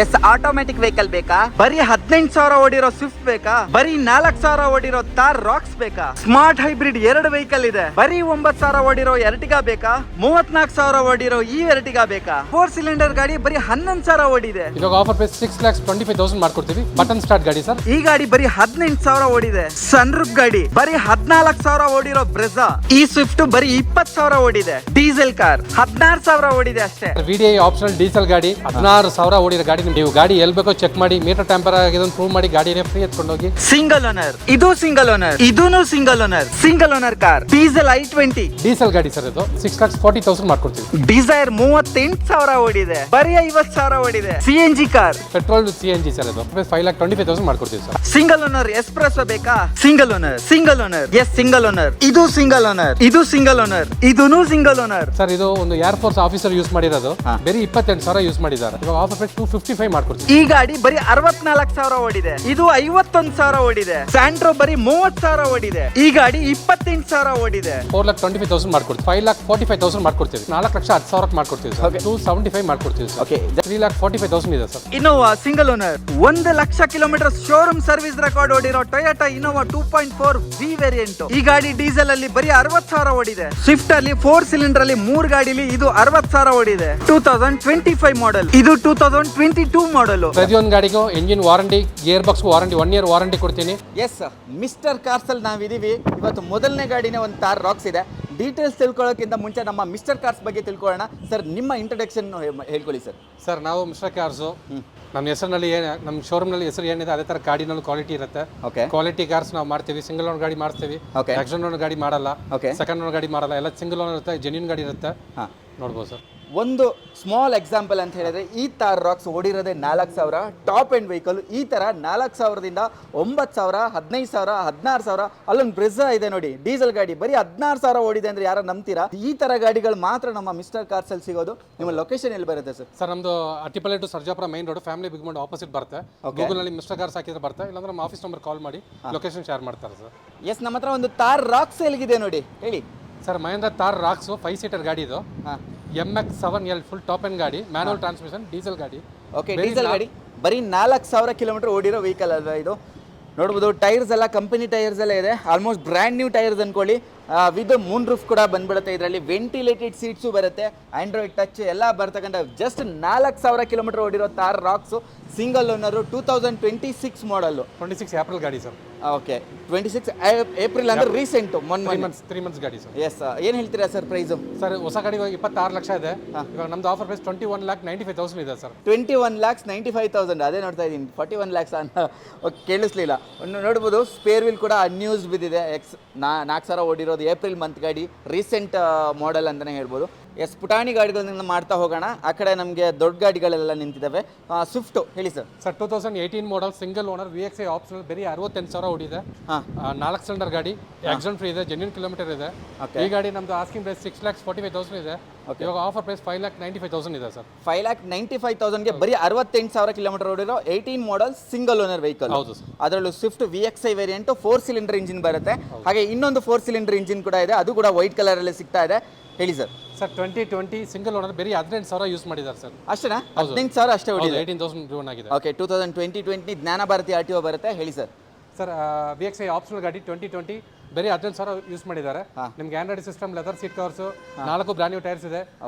S automatic vehicle ಬೇಕಾ? ಬರೀ 18,000 ಓಡಿರೋ Swift ಬೇಕಾ? ಬರೀ 4,000 ಓಡಿರೋ ತಾರ್ ರಾಕ್ಸ್ ಬೇಕಾ? ಸ್ಮಾರ್ಟ್ ಹೈಬ್ರಿಡ್ 2 ವೆಹಿಕಲ್ ಇದೆ. ಬರೀ 9,000 ಓಡಿರೋ ಎರ್ಟಿಗಾ ಬೇಕಾ? 34,000 ಓಡಿರೋ ಈ ಎರ್ಟಿಗಾ ಬೇಕಾ? 4 ಸಿಲಿಂಡರ್ ಗಾಡಿ ಬರೀ 11,000 ಓಡಿದೆ. ಇವಾಗ ಆಫರ್ ಪ್ರೈಸ್ 6,25,000 ಮಾಡ್ಕೊಡ್ತೀವಿ. ಬಟನ್ ಸ್ಟಾರ್ಟ್ ಗಾಡಿ ಸರ್. ಈ ಗಾಡಿ ಬರೀ 18,000 ಓಡಿದೆ. ಸನ್ರೂಫ್ ಗಾಡಿ ಬರೀ 14,000 ಓಡಿರೋ ಬ್ರೆಜಾ. ಈ ಸ್ವಿಫ್ಟ್ ಬರೀ 20,000 ಓಡಿದೆ. ಡೀಸೆಲ್ ಕಾರ್ 16,000 ಓಡಿದೆ ಅಷ್ಟೇ. VDI ಆಪ್ಷನಲ್ ಡೀಸೆಲ್ ಗಾಡಿ 16,000 ಓಡಿರೋ ಗಾಡಿ. ನೀವು ಗಾಡಿ ಎಲ್ಲಿ ಬೇಕೋ ಚೆಕ್ ಮಾಡಿ, ಮೀಟರ್ ಟ್ಯಾಂಪರ್ ಆಗಿದೆ ಪ್ರೂವ್ ಮಾಡಿ, ಗಾಡಿನೇ ಫ್ರೀ ಎತ್ಕೊಂಡೋಗಿ. ಸಿಂಗಲ್ ಓನರ್, ಇದು ಸಿಂಗಲ್ ಓನರ್, ಇದೂನು single owner. Single owner car diesel i20 diesel ಗಾಡಿ ಸರ್. ಇದು 6,40,000 ಮಾಡ್ಕೊಡ್ತೀವಿ. ಡಿಸೈರ್ 38,000 ಓಡಿದೆ. ಬರೀ 50,000 ಓಡಿದೆ. CNG car petrol CNG sir. ಇದು 5,25,000 ಮಾಡ್ಕೊಡ್ತೀವಿ ಸರ್. ಸಿಂಗಲ್ ಓನರ್ ಎಸ್ಪ್ರೆಸೋ ಬೇಕಾ? Single owner, single owner, yes single owner. ಇದು ಸಿಂಗಲ್ ಓನರ್, ಇದು ಸಿಂಗಲ್ ಓನರ್, ಇದೂನು ಸಿಂಗಲ್ ಓನರ್. ಸರ್ ಇದು ಒಂದು ಏರ್ ಫೋರ್ಸ್ ಆಫೀಸರ್ ಯೂಸ್ ಮಾಡಿರೋದು. ಬೇರೆ 28,000 ಯೂಸ್ ಮಾಡಿದ್ದಾರೆ. ಇವಾಗ ಆಫರ್ ಪ್ರೈಸ್ 255 ಮಾಡ್ಕೊಡ್ತೀವಿ. ಈ ಗಾಡಿ ಬರೀ 64,000 ಓಡಿದೆ. ಇದು 51,000 ಓಡಿದೆ. ಸ್ಯಾಂಟ್ರೋ ಬರೀ 30,000 ಓಡಿದೆ. ಈ ಗಾಡಿ 28,000 ಓಡಿದೆ. 4,25,000 ಮಾಡ್ಕೊಡ್ತೀವಿ. 5,40,000 ಮಾಡ್ಕೊಡ್ತೀವಿ. 4,10,000 ಮಾಡ್ಕೊಡ್ತೀವಿ ಸರ್. 275 ಮಾಡ್ಕೊಡ್ತೀವಿ ಸರ್. 3,45,000 ಇದೆ sir. Innova single owner 1,00,000 kilometre showroom service record ಓಡಿರೋ ಟೊಯೋಟಾ ಇನೋವಾ 2.4 ವಿ ವೇರಿಯಂಟ್. ಈ ಗಾಡಿ ಡೀಸೆಲ್ ಅಲ್ಲಿ ಬರೀ 60,000 ಓಡಿದೆ. ಸ್ವಿಫ್ಟ್ ಅಲ್ಲಿ 4 ಸಿಲಿಂಡರ್ ಅಲ್ಲಿ 3 ಗಾಡಿಲಿ ಇದು 60,000 ಓಡಿದೆ. 2025 ಮಾಡೆಲ್, ಇದು 2022 ಮಾಡೆಲ್. ಪ್ರತಿಯೊಂದು ಗಾಡಿಗೂ engine warranty, gear box warranty, 1 year warranty ಕೊಡ್ತೀನಿ. ಎಸ್ ಮಿಸ್ಟರ್ ಕಾರ್ಸ್ ಅಲ್ಲಿ ನಾವಿದೀವಿ. ಇವತ್ತು ಮೊದಲನೇ ಗಾಡಿನೇ ಒಂದು ತಾರ್ ರಾಕ್ಸ್ ಇದೆ. ಡೀಟೇಲ್ಸ್ ತಿಳ್ಕೊಳ್ಳೋಕ್ಕಿಂತ ಮುಂಚೆ ನಮ್ಮ ಮಿಸ್ಟರ್ ಕಾರ್ಸ್ ಬಗ್ಗೆ ತಿಳ್ಕೊಳ್ಳೋಣ. ಸರ್ ನಿಮ್ಮ ಇಂಟ್ರೊಡಕ್ಷನ್ ಹೇಳ್ಕೊಳ್ಳಿ ಸರ್. ಸರ್ ನಾವು ಮಿಸ್ಟರ್ ಕಾರ್ಸು, ನಮ್ಮ ಹೆಸರಿನಲ್ಲಿ ನಮ್ಮ ಶೋರೂಮ್ನಲ್ಲಿ ಹೆಸರು ಏನಿದೆ ಅದೇ ಥರ ಗಾಡಿನಲ್ಲಿ ಕ್ವಾಲಿಟಿ ಇರುತ್ತೆ. ಕ್ವಾಲಿಟಿ ಕಾರ್ಸ್ ನಾವು ಮಾಡ್ತೀವಿ. ಸಿಂಗಲ್ ಓನರ್ ಗಾಡಿ ಮಾಡ್ತೀವಿ. ಆಕ್ಸಿಡೆಂಟ್ ಓನರ್ ಗಾಡಿ ಮಾಡಲ್ಲ. ಸೆಕೆಂಡ್ ಓನರ್ ಗಾಡಿ ಮಾಡಲ್ಲ. ಎಲ್ಲ ಸಿಂಗಲ್ ಓನರ್ ಇರುತ್ತೆ, ಜೆನ್ಯೂನ್ ಗಾಡಿ ಇರುತ್ತೆ. ನೋಡ್ಬೋದು ಸರ್. ಒಂದು ಸ್ಮಾಲ್ ಎಕ್ಸಾಂಪಲ್ ಅಂತ ಹೇಳಿದ್ರೆ ಈ ತಾರ್ ರಾಕ್ಸ್ ಓಡಿರೋದೇ 4,000. ಟಾಪ್ ಎಂಡ್ ವೆಹಿಕಲ್ ಈ ತರ 4,000ದಿಂದ 9,000, 15,000, 16,000. ಅಲ್ಲೊಂದು ಬ್ರೆಜಾ ಇದೆ ನೋಡಿ, ಡೀಸೆಲ್ ಗಾಡಿ ಬರೀ 16,000 ಓಡಿದೆ ಅಂದ್ರೆ ಯಾರು ನಂಬ್ತೀರಾ? ಈ ತರ ಗಾಡಿಗಳು ಮಾತ್ರ ನಮ್ಮ ಮಿಸ್ಟರ್ ಕಾರ್ಸ್ ಅಲ್ಲಿ ಸಿಗೋದು. ನಿಮ್ಮ ಲೊಕೇಶನ್ ಎಲ್ಲಿ ಬರುತ್ತೆ ಸರ್? ಸರ್ ನಮ್ದು Attibele to Sarjapur main road, family ಬಿಗ್ ಮಂಡ್ ಆಪೋಸಿಟ್ ಬರುತ್ತೆ. ಗೂಗಲ್ ನಲ್ಲಿ ಮಿಸ್ಟರ್ ಕಾರ್ಸ್ ಹಾಕಿದ್ರೆ ಬರುತ್ತೆ. ಇಲ್ಲಾಂದ್ರೆ ನಮ್ಮ ಆಫೀಸ್ ನಂಬರ್ ಕಾಲ್ ಮಾಡಿ ಲೊಕೇಶನ್ ಶೇರ್ ಮಾಡ್ತಾರೆ ಸರ್. ಎಸ್, ನಮ್ಮ ಹತ್ರ ಒಂದು ತಾರ್ ರಾಕ್ಸ್ ಎಲ್ಲಿಗಿದೆ ನೋಡಿ, ಹೇಳಿ sir. Mahindra Thar Roxx 5 seater ಗಾಡಿ. ಇದು MX-7L ಫುಲ್ ಟಾಪ್ ಎಂಡ್ ಗಾಡಿ, ಮ್ಯಾನುವಲ್ ಟ್ರಾನ್ಸ್ಮಿಷನ್, ಡೀಸೆಲ್ ಗಾಡಿ. ಓಕೆ, ಡೀಸೆಲ್ ಗಾಡಿ ಬರೀ 4,000 ಕಿಲೋಮೀಟರ್ ಓಡಿರೋ ವೆಹಿಕಲ್ ಅಲ್ವಾ ಇದು? ನೋಡ್ಬೋದು ಟೈರ್ಸ್ ಎಲ್ಲ ಕಂಪನಿ ಟೈರ್ಸ್ ಎಲ್ಲ ಇದೆ. ಆಲ್ಮೋಸ್ಟ್ ಬ್ರ್ಯಾಂಡ್ ನ್ಯೂ ಟೈರ್ಸ್ ಅನ್ಕೊಳ್ಳಿ. ವಿತ್ ಮೂನ್ ರೂಫ್ ಕೂಡ ಬಂದ್ಬಿಡುತ್ತೆ. ಇದರಲ್ಲಿ ವೆಂಟಿಲೇಟೆಡ್ ಸೀಟ್ಸು ಬರುತ್ತೆ, ಆಂಡ್ರಾಯ್ಡ್ ಟಚ್ ಎಲ್ಲ ಬರ್ತಕ್ಕಂಥ ಜಸ್ಟ್ 4,000 ಕಿಲೋಮೀಟರ್ ಓಡಿರೋ ತಾರ್ ರಾಕ್ಸು. ಸಿಂಗಲ್ ಓನರು, 2026 ಮಾಡಲು. 26 ಏಪ್ರಿಲ್ ಗಾಡಿ ಸರ್. ಓಕೆ, 26 ಏಪ್ರಿಲ್ ಅಂದ್ರೆ ರೀಸೆಂಟ್, 3 ಮಂತ್ಸ್ ಗಾಡಿ ಸರ್. ಎಸ್, ಏನು ಹೇಳ್ತೀರಾ ಸರ್ ಪ್ರೈಸು? ಸರ್ ಹೊಸ ಗಾಡಿ 26 ಲಕ್ಷ ಇದೆ. ಇವಾಗ ನಮ್ದು ಆಫರ್ ಪ್ರೈಸ್ 21,95,000 ಇದೆ ಸರ್. 21,95,000. ಅದೇ ನೋಡ್ತಾ ಇದ್ದೀನಿ, 41 lakhs ಅಂತ ಕೇಳಿಸ್ಲಿಲ್ಲ. ನೋಡ್ಬೋದು ಸ್ಪೇರ್ ವೀಲ್ ಕೂಡ ಅನ್ಯೂಸ್ ಬಿದ್ದಿದೆ. 4,000 ಓಡಿರೋದು ಏಪ್ರಿಲ್ ಮಂತ್ ಗಾಡಿ, ರೀಸೆಂಟ್ ಮಾಡೆಲ್ ಅಂತಲೇ ಹೇಳ್ಬೋದು. ಎಸ್, ಪುಟಾಣಿ ಗಾಡಿಗಳನ್ನ ಮಾಡ್ತಾ ಹೋಗೋಣ. ಆ ಕಡೆ ನಮಗೆ ದೊಡ್ಡ ಗಾಡಿಗಳೆಲ್ಲ ನಿಂತಿದ್ದಾವೆ. ಸ್ವಿಫ್ಟ್ ಹೇಳಿ sir. Sir 2018 model, single owner, VXI optional, ಬರೀ 68,000 ಓಡಿದೆ. 4 ಸಿಲಿಂಡರ್ ಗಾಡಿ, ಆಕ್ಸಿಡೆಂಟ್ ಫ್ರೀ ಇದೆ, ಜೆನ್ಯೂನ್ ಕಿಲೋಮೀಟರ್ ಇದೆ. ಈ ಗಾಡಿ ನಮ್ದು ಆಸ್ಕಿಂಗ್ ಪ್ರೈಸ್ 6,45,000 ಇದೆ. ಇವಾಗ ಆಫರ್ ಪ್ರೈಸ್ 5,95,000 ಇದೆ ಸರ್. 5,95,000ಗೆ ಬರೀ 68,000 ಕಿಲೋಮೀಟರ್ ಓಡಿರೋ 18 ಮಾಡಲ್ ಸಿಂಗಲ್ ಓನರ್ ವೆಹಿಕಲ್. ಹೌದು ಸರ್. ಅದರಲ್ಲೂ Swift VXI variant 4 cylinder engine ಬರುತ್ತೆ. ಹಾಗೆ ಇನ್ನೊಂದು 4 ಸಿಲಿಂಡರ್ ಇಂಜಿನ್ ಕೂಡ ಇದೆ, ಅದು ಕೂಡ ವೈಟ್ ಕಲರ್ ಅಲ್ಲಿ ಸಿಗ್ತಾ ಇದೆ. ಹೇಳಿ ಸರ್. ಸರ್ 2020 ಸಿಂಗಲ್ ಓನರ್, ಬರೀ 18,000 ಯೂಸ್ ಮಾಡಿದ್ದಾರೆ ಸರ್. ಅಷ್ಟೇನಾ? 18,000 ಅಷ್ಟೇ ಓಡಿದೆ. 18,000 ಡ್ರೋನ್ ಆಗಿದೆ. ಓಕೆ, 2020 ಜ್ಞಾನ ಭಾರತಿ RTO ಬರುತ್ತೆ. ಹೇಳಿ ಸರ್. ಸರ್ VXI ಆಪ್ಷನಲ್ ಗಾಡಿ 2020 ಬರೀ 18,000 ಯೂಸ್ ಮಾಡಿದ್ದಾರೆ. ನಿಮ್ಗೆ Android system, leather seat covers, 4 brand new tyres ಇದೆ.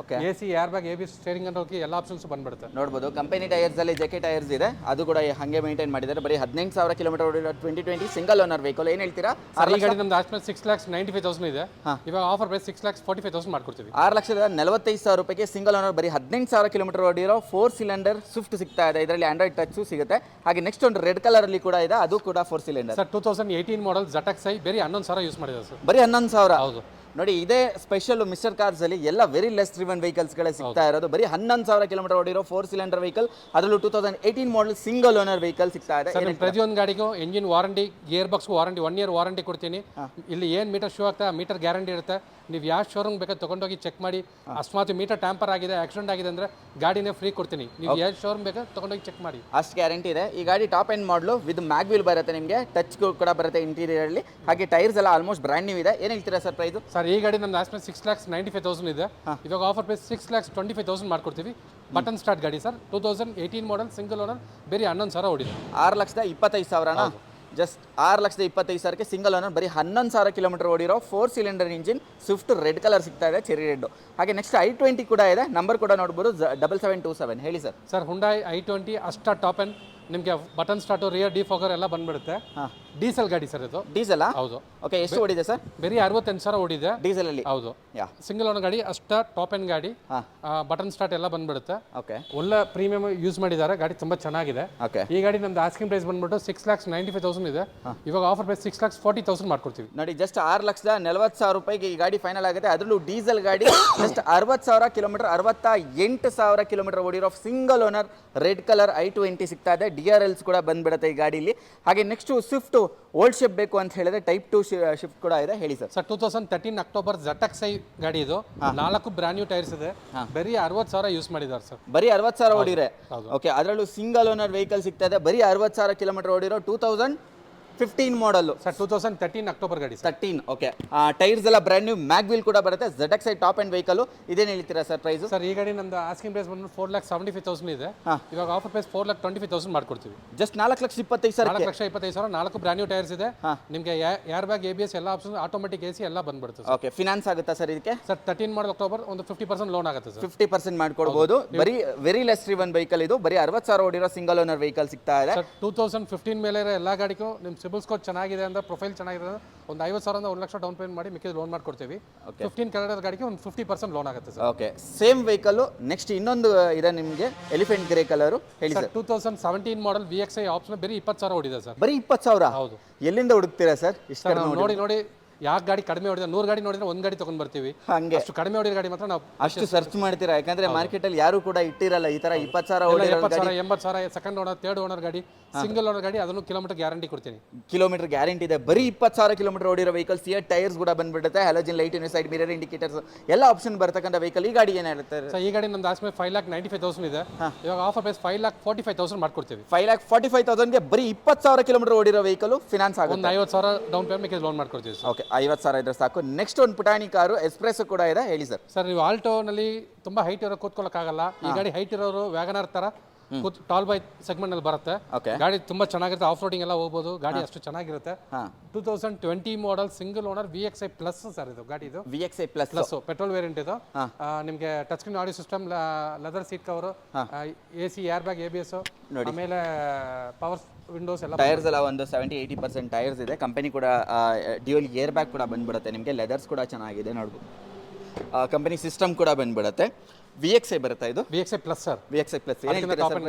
AC, air bag, ABS, steering ಅಂತ ಹೋಗಿ ಎಲ್ಲ ಆಪ್ಷನ್ಸ್ ಬಂದ್ಬಿಡುತ್ತೆ. ನೋಡ್ಬೋದು ಕಂಪನಿ ಟೈರ್ಸ್ ಅಲ್ಲಿ ಜೆಕೆ ಟೈರ್ಸ್ ಇದೆ, ಅದು ಕೂಡ ಹಾಗೆ ಮೇಂಟೈನ್ ಮಾಡಿದ್ದಾರೆ. ಬರೀ 18,000 ಕಿಲೋಮೀಟರ್ ಓಡಿರೋ 2020 ಸಿಂಗಲ್ ಓನರ್ ವೆಹಿಕಲ್. ಏನು ಹೇಳ್ತೀರಾ? ಈ ಗಾಡಿ ನಮ್ದು ಆಸ್ಪೆಲ್ 6,95,000 ಇದೆ. ಇವಾಗ ಆಫರ್ ಪ್ರೈಸ್ 6,45,000 ಮಾಡ್ಕೊಡ್ತೀವಿ. 6,45,000 ರೂಪಾಯಿಗೆ ಸಿಂಗಲ್ ಓನರ್, ಬರೀ 18,000 ಕಿಲೋಮೀಟರ್ ಓಡಿರೋ 4 ಸಿಲಿಂಡರ್ ಸ್ವಿಫ್ಟ್ ಸಿಗ್ತಾ ಇದೆ. ಇದರಲ್ಲಿ ಆಂಡ್ರಾಯ್ಡ್ ಟಚ್ ಸಿಗುತ್ತೆ. ಹಾಗೆ ನೆಕ್ಸ್ಟ್ ಒಂದು ರೆಡ್ ಕಲರ್ ಅಲ್ಲಿ ಕೂಡ ಇದೆ, ಅದು ಕೂಡ 4 ಸಿಲಿಂಡರ್. ಸರ್ 2018 ಮಾಡಲ್ ZXi ಬರೀ 11,000 ಯೂಸ್ ಮಾಡಿದ್ದಾರೆ ಸರ್. ಬರೀ 11,000. ಹೌದು ನೋಡಿ, ಇದೇ ಸ್ಪೆಷಲ್ ಮಿಸ್ಟರ್ ಕಾರ್ಸ್ ಅಲ್ಲಿ ಎಲ್ಲ ವೆರಿ ಲೆಸ್ ಡ್ರಿವನ್ ವೆಹಿಕಲ್ಸ್ ಗಳೇ ಸಿಗ್ತಾ ಇರೋದು. ಬರೀ 11,000 ಕಿಲೋಮೀಟರ್ ಓಡಿರೋ 4 ಸಿಲಿಂಡರ್ ವೆಹಿಕಲ್, ಅದರಲ್ಲೂ 2018 ಮಾಡಲ್ ಸಿಂಗಲ್ ಓನರ್ ವೆಹಿಕಲ್ ಸಿಗ್ತಾ ಇದೆ. ಪ್ರತಿಯೊಂದು ಗಾಡಿಗೂ engine warranty, gear box warranty, 1 year warranty ಕೊಡ್ತೀನಿ. ಇಲ್ಲಿ ಏನು ಮೀಟರ್ ಶೋ ಆಗ್ತಾ ಮೀಟರ್ ಗ್ಯಾರಂಟಿ ಇರುತ್ತೆ. ನೀವು ಯಾವ ಶೋರೂಮ್ ಬೇಕಾದ್ರೆ ತೊಗೊಂಡೋಗಿ ಚೆಕ್ ಮಾಡಿ. ಅಕಸ್ಮಾತ್ ಮೀಟರ್ ಟ್ಯಾಂಪರ್ ಆಗಿದೆ, ಆಕ್ಸಿಡೆಂಟ್ ಆಗಿದೆ ಅಂದರೆ ಗಾಡಿನೇ ಫ್ರೀ ಕೊಡ್ತೀನಿ. ನೀವು ಯಾವ ಶೋರೂಮ್ ಬೇಕಾದ್ರೆ ತೊಗೊಂಡೋಗಿ ಚೆಕ್ ಮಾಡಿ. ಅಷ್ಟು ಗ್ಯಾರಂಟಿ ಇದೆ. ಈ ಗಾಡಿ ಟಾಪ್ ಎಂಡ್ ಮಾಡಲು ವಿತ್ ಮ್ಯಾಗ್ ವೀಲ್ ಬರುತ್ತೆ ನಿಮಗೆ, ಟಚ್ ಕೂಡ ಬರುತ್ತೆ ಇಂಟೀರಿಯರಲ್ಲಿ. ಹಾಗೆ ಟೈರ್ಸ್ ಎಲ್ಲ ಆಲ್ಮೋಸ್ಟ್ ಬ್ರ್ಯಾಂಡ್ ನ್ಯೂ ಇದೆ. ಏನು ಹೇಳ್ತೀರಾ ಸರ್ ಪ್ರೈಸು? ಸರ್ ಈ ಗಾಡಿ ನಮ್ಮ ಆಸ್ಪೆಕ್ಟ್ 6,95,000 ಇದೆ. ಇವಾಗ ಆಫರ್ ಪ್ರೈಸ್ 6,25,000 ಮಾಡ್ಕೊಡ್ತೀವಿ. ಬಟನ್ ಸ್ಟಾರ್ಟ್ ಗಾಡಿ ಸರ್, 2018 ಮಾಡಲ್, ಸಿಂಗಲ್ ಓನರ್, ಬೇರೆ 11,000 ಓಡಿದೆ. 6,25,000 ಜಸ್ಟ್ 6,25,000ಕ್ಕೆ ಸಿಂಗಲ್ ಓನರ್, ಬರೀ 11,000 ಕಿಲೋಮೀಟರ್ ಓಡಿರೋ 4 cylinder engine Swift red colour ಸಿಗ್ತಾ ಇದೆ, ಚೆರಿ ರೆಡ್. ಹಾಗೆ ನೆಕ್ಸ್ಟ್ i20 ಕೂಡ ಇದೆ, ನಂಬರ್ ಕೂಡ ನೋಡ್ಬೋದು 7727. ಹೇಳಿ ಸರ್. ಸರ್ ಹುಂಡಾಯ್ i20 ಅಷ್ಟ ಟಾಪ್ ಎಂಡ್, ನಿಮಗೆ ಬಟನ್ ಸ್ಟಾರ್ಟು, ರಿಯರ್ ಡಿಫಾಗರ್ ಎಲ್ಲ ಬಂದ್ಬಿಡುತ್ತೆ. ಡೀಸೆಲ್ ಗಾಡಿ ಸರ್ ಇದು. ಡೀಸೆಲ್? ಹೌದು. ಓಕೆ, ಎಷ್ಟು ಓಡಿದೆ ಸರ್? ಬರೀ 68,000 ಓಡಿದೆ ಡೀಸೆಲ್ ಅಲ್ಲಿ. ಹೌದು. ಸಿಂಗಲ್ ಓನರ್ ಗಾಡಿ, ಅಷ್ಟ ಟಾಪ್ ಎಂಡ್ ಗಾಡಿ, ಬಟನ್ ಸ್ಟಾರ್ಟ್ ಎಲ್ಲ ಬಂದ್ಬಿಡುತ್ತೆ. ಓಕೆ, ಒಳ್ಳೆ ಪ್ರೀಮಿಯಂ ಯೂಸ್ ಮಾಡಿದ್ದಾರೆ, ಗಾಡಿ ತುಂಬಾ ಚೆನ್ನಾಗಿದೆ. ಓಕೆ, ಈ ಗಾಡಿ ನಮ್ದು ಆಸ್ಕಿಂಗ್ ಪ್ರೈಸ್ ಬಂದ್ಬಿಟ್ಟು 6,95,000 ಇದೆ. ಇವಾಗ ಆಫರ್ ಪ್ರೈಸ್ 6,40,000 ಮಾಡ್ಕೊಡ್ತೀವಿ. ನೋಡಿ, ಜಸ್ಟ್ 6,40,000 ರೂಪಾಯಿಗೆ ಈ ಗಾಡಿ ಫೈನಲ್ ಆಗುತ್ತೆ. ಅದರಲ್ಲೂ ಡೀಸೆಲ್ ಗಾಡಿ, ಜಸ್ಟ್ 60,000 ಕಿಲೋಮೀಟರ್, 68,000 ಕಿಲೋಮೀಟರ್ ಓಡಿರೋ single owner red colour i20 ಸಿಗ್ತಾ ಇದೆ. DRLs ಕೂಡ ಬಂದ್ಬಿಡುತ್ತೆ ಈ ಗಾಡಿಲಿ. ಹಾಗೆ ನೆಕ್ಸ್ಟ್ ಸ್ವಿಫ್ಟ್ ಓಲ್ಡ್ ಶಿಫ್ಟ್ ಬೇಕು ಅಂತ ಹೇಳಿದ್ರೆ ಟೈಪ್ 2 ಶಿಫ್ಟ್ ಕೂಡ ಇದೆ. ಹೇಳಿ ಸರ್. ಸರ್ 2013 ಅಕ್ಟೋಬರ್ ZXi ಗಾಡಿ ಇದು, 4 ಬ್ರ್ಯಾಂಡ್ ನ್ಯೂ ಟೈರ್ಸ್ ಇದೆ, ಬರೀ 60,000 ಯೂಸ್ ಮಾಡಿದ್ದಾರೆ ಸರ್. ಬರೀ 60,000 ಓಡಿರೆ. ಓಕೆ, ಅದರಲ್ಲೂ ಸಿಂಗಲ್ ಓನರ್ ವೆಹಿಕಲ್ ಸಿಗ್ತಾ ಇದೆ, ಬರೀ 60,000 ಕಿಲೋಮೀಟರ್ ಓಡಿರೋ 2015 ಮಾಡಲ್ ಸರ್. 2013 ಅಕ್ಟೋಬರ್ ಗಾಡಿ 13. ಓಕೆ, ಟೈರ್ಸ್ ಎಲ್ಲ ಬ್ರ್ಯಾಂಡ್ ನ್ಯೂ, ಮ್ಯಾಗ್ ವೀಲ್ ಕೂಡ ಬರುತ್ತೆ, ZXi ಟಾಪ್ ಎಂಡ್ ವೆಹಿಕಲ್. ಇದೇನು ಹೇಳ್ತೀರಾ ಸರ್ ಪ್ರೈಸ್? ಸರ್ ಈ ಗಾಡಿ ನಮ್ದು ಆಸ್ಕಿಂಗ್ ಪ್ರೈಸ್ ಬಂದು 4,75,000 ಇದೆ. ಇವಾಗ ಆಫರ್ ಪ್ರೈಸ್ 4,25,000 ಮಾಡ್ಕೊಡ್ತೀವಿ. ಜಸ್ಟ್ 4,25,000. 4,25,000, 4 ಬ್ರ್ಯಾಂಡ್ ನ್ಯೂ ಟೈರ್ಸ್ ಇದೆ. ನಿಮಗೆ ಏರ್ ಬ್ಯಾಗ್, ABS ಎಲ್ಲ ಆಪ್ಷನ್, ಆಟೋಮೆಟಿಕ್ AC ಎಲ್ಲ ಬಂದ್ಬಿಡುತ್ತೆ. ಓಕೆ, ಫಿನಾನ್ಸ್ ಆಗುತ್ತಾ ಸರ್ ಇದಕ್ಕೆ? ಸರ್ 13 ಮಾಡಲ್ ಅಕ್ಟೋಬರ್, ಒಂದು 50% ಲೋನ್ ಆಗುತ್ತೆ ಸರ್. 50% ಮಾಡ್ಕೊಡ್ಬೋದು. ಬರೀ ವೆರಿ ಲೆಸ್ ರಿವನ್ ವೆಹಿಕಲ್ ಇದು, ಬರೀ 60,000 ಓಡಿರೋ ಸಿಂಗಲ್ ಓನರ್ ವೆಹಿಕಲ್ ಸಿಗ್ತಾ ಇದೆ. ಸರ್ 2015 ಮೇಲೆ ಇರೋ ಎಲ್ಲ ಗಾಡಿಗೂ ನಿಮ್ಮ ಸಿಬಿಲ್ ಸ್ಕೋರ್ ಚೆನ್ನಾಗಿದೆ ಅಂದ್ರೆ, ಪ್ರೊಫೈಲ್ ಚೆನ್ನಾಗಿದೆ, ಒಂದು 50,000 1 ಲಕ್ಷ ಡೌನ್ ಪೇಮೆಂಟ್ ಮಾಡಿ ಮಿಕ್ಕಿದ ಲೋನ್ ಮಾಡ್ಕೊಡ್ತೀವಿ. 15 ಕಲರ್ ಗಾಡಿಗೆ ಒಂದು 50% ಲೋನ್ ಆಗುತ್ತೆ sir. Okay, same vehicle. Next ಇನ್ನೊಂದು ಇದೆ ನಿಮಗೆ, ಎಲಿಫೆಂಟ್ ಗ್ರೇ ಕಲರ್. ಹೇಳಿ ಸರ್. 2017 ಮಾಡಲ್ VXi ಆಪ್ಷನ್, ಬರೀ 20,000 ಓಡಿದೆ ಸರ್. ಬರೀ 20,000? ಹೌದು. ಎಲ್ಲಿಂದ ಹುಡುಕ್ತೀರಾ ಸರ್ ಇಷ್ಟು? ನೋಡಿ ಯಾಕೆ ಗಾಡಿ ಕಡಿಮೆ ಹೊಡಿದ್ರೆ 100 ಗಾಡಿ ನೋಡಿದ್ರೆ ಒಂದು ಗಾಡಿ ತಗೊಂಡ್ ಬರ್ತೀವಿ. ಹಂಗೆ ಅಷ್ಟು ಕಡಿಮೆ ಹೊಡಿರೋ ಗಾಡಿ ಮಾತ್ರ ನಾವು ಅಷ್ಟು ಸರ್ಚ್ ಮಾಡ್ತೀರಾ, ಯಾಕಂದ್ರೆ ಮಾರ್ಕೆಟ್ ಅಲ್ಲಿ ಯಾರು ಕೂಡ ಇಟ್ಟಿರಲ್ಲ ಈ ತರ 20,000 80,000 ಸೆಕೆಂಡ್ ಓನರ್, ಥರ್ಡ್ ಓನರ್ ಗಾಡಿ, ಸಿಂಗಲ್ ಓನರ್ ಗಾಡಿ, ಅದನ್ನು ಕಿಲೋಮೀಟರ್ ಗ್ಯಾರಂಟಿ ಕೊಡ್ತೀನಿ. ಕಿಲೋಮೀಟರ್ ಗ್ಯಾರಂಟಿ ಇದೆ. ಬರೀ 20,000 ಕಿಲೋಮೀಟರ್ ಓಡಿರೋ ವೆಹಿಕಲ್. ಸಿಯರ್ ಟೈರ್ಸ್ ಕೂಡ ಬಂದ್ಬಿಡುತ್ತೆ, halogen light, side mirror indicators ಎಲ್ಲ ಆಪ್ಷನ್ ಬರ್ತಕ್ಕಂಥ ವೆಹಿಕಲ್. ಈ ಗಾಡಿ ಏನಿರುತ್ತೆ ಸರ್? ಈ ಗಾಡಿ ನಮ್ದು ಆಸ್ಮೆ 5,95,000 ಇದೆ. ಇವಾಗ ಆಫರ್ ಪ್ರೈಸ್ 5,45,000 ಮಾಡ್ಕೊಡ್ತೀವಿ. 5,45,000ಗೆ ಬರೀ 20,000 ಕಿಲೋಮೀಟರ್ ಓಡಿರೋ ವೆಹಿಕಲ್ ಫಿನಾನ್ಸ್ ಆಗುತ್ತೆ. ಒಂದು 50,000 ಡೌನ್ ಪೇಮೆಂಟ್ ಲೋನ್ ಮಾಡ್ಕೊಡ್ತೀವಿ. ಓಕೆ, 50,000 ಇದ್ರೆ ಸಾಕು. ನೆಕ್ಸ್ಟ್ ಒಂದು ಪುಟಾಣಿ ಕಾರು ಎಸ್ಪ್ರೆಸೋ ಕೂಡ ಇದೆ. ಹೇಳಿ ಸರ್. ಸರ್ ನೀವು ಆಲ್ಟೋನಲ್ಲಿ ತುಂಬಾ ಹೈಟ್ ಇರೋ ಕೂತ್ಕೊಳ್ಳೋಕ್ಕಾಗಲ್ಲ. ಈ ಗಾಡಿ ಹೈಟ್ ಇರೋರು ವ್ಯಾಗನರ್ ತರ ಟಾಲ್ ಬೈ ಸೆಗ್ಮೆಂಟ್ ನಲ್ಲಿ ಬರುತ್ತೆ. ಗಾಡಿ ತುಂಬಾ ಚೆನ್ನಾಗಿರುತ್ತೆ, ಆಫ್ ರೋಡಿಂಗ್ ಎಲ್ಲ ಹೋಗ್ಬೋದು. ಗಾಡಿ ಅಷ್ಟು ಚೆನ್ನಾಗಿರುತ್ತೆ. 2020 model, single owner, VXi plus sir ಇದು ಗಾಡಿ. ಇದು VXi ಪ್ಲಸ್ ಪೆಟ್ರೋಲ್ ವೇರಿಯಂಟ್ ಇದು. ನಿಮಗೆ touch screen audio system, leather seat cover, AC, air bag, ABS, ಆಮೇಲೆ ಪವರ್ ವಿಂಡೋಸ್ ಎಲ್ಲ. ಟೈರ್ಸ್ ಎಲ್ಲ ಒಂದು 70-80% ಟೈರ್ಸ್ ಇದೆ. ಕಂಪನಿ ಕೂಡ ಡ್ಯೂಯಲ್ ಏರ್ ಬ್ಯಾಗ್ ಕೂಡ ಬಂದ್ಬಿಡುತ್ತೆ ನಿಮಗೆ. ಲೆದರ್ಸ್ ಕೂಡ ಚೆನ್ನಾಗಿದೆ ನೋಡ್ಬೋದು. ಕಂಪನಿ ಸಿಸ್ಟಮ್ ಕೂಡ ಬಂದ್ಬಿಡುತ್ತೆ. VXi ಬರುತ್ತಾ ಇದು? VXi plus sir. VXi plus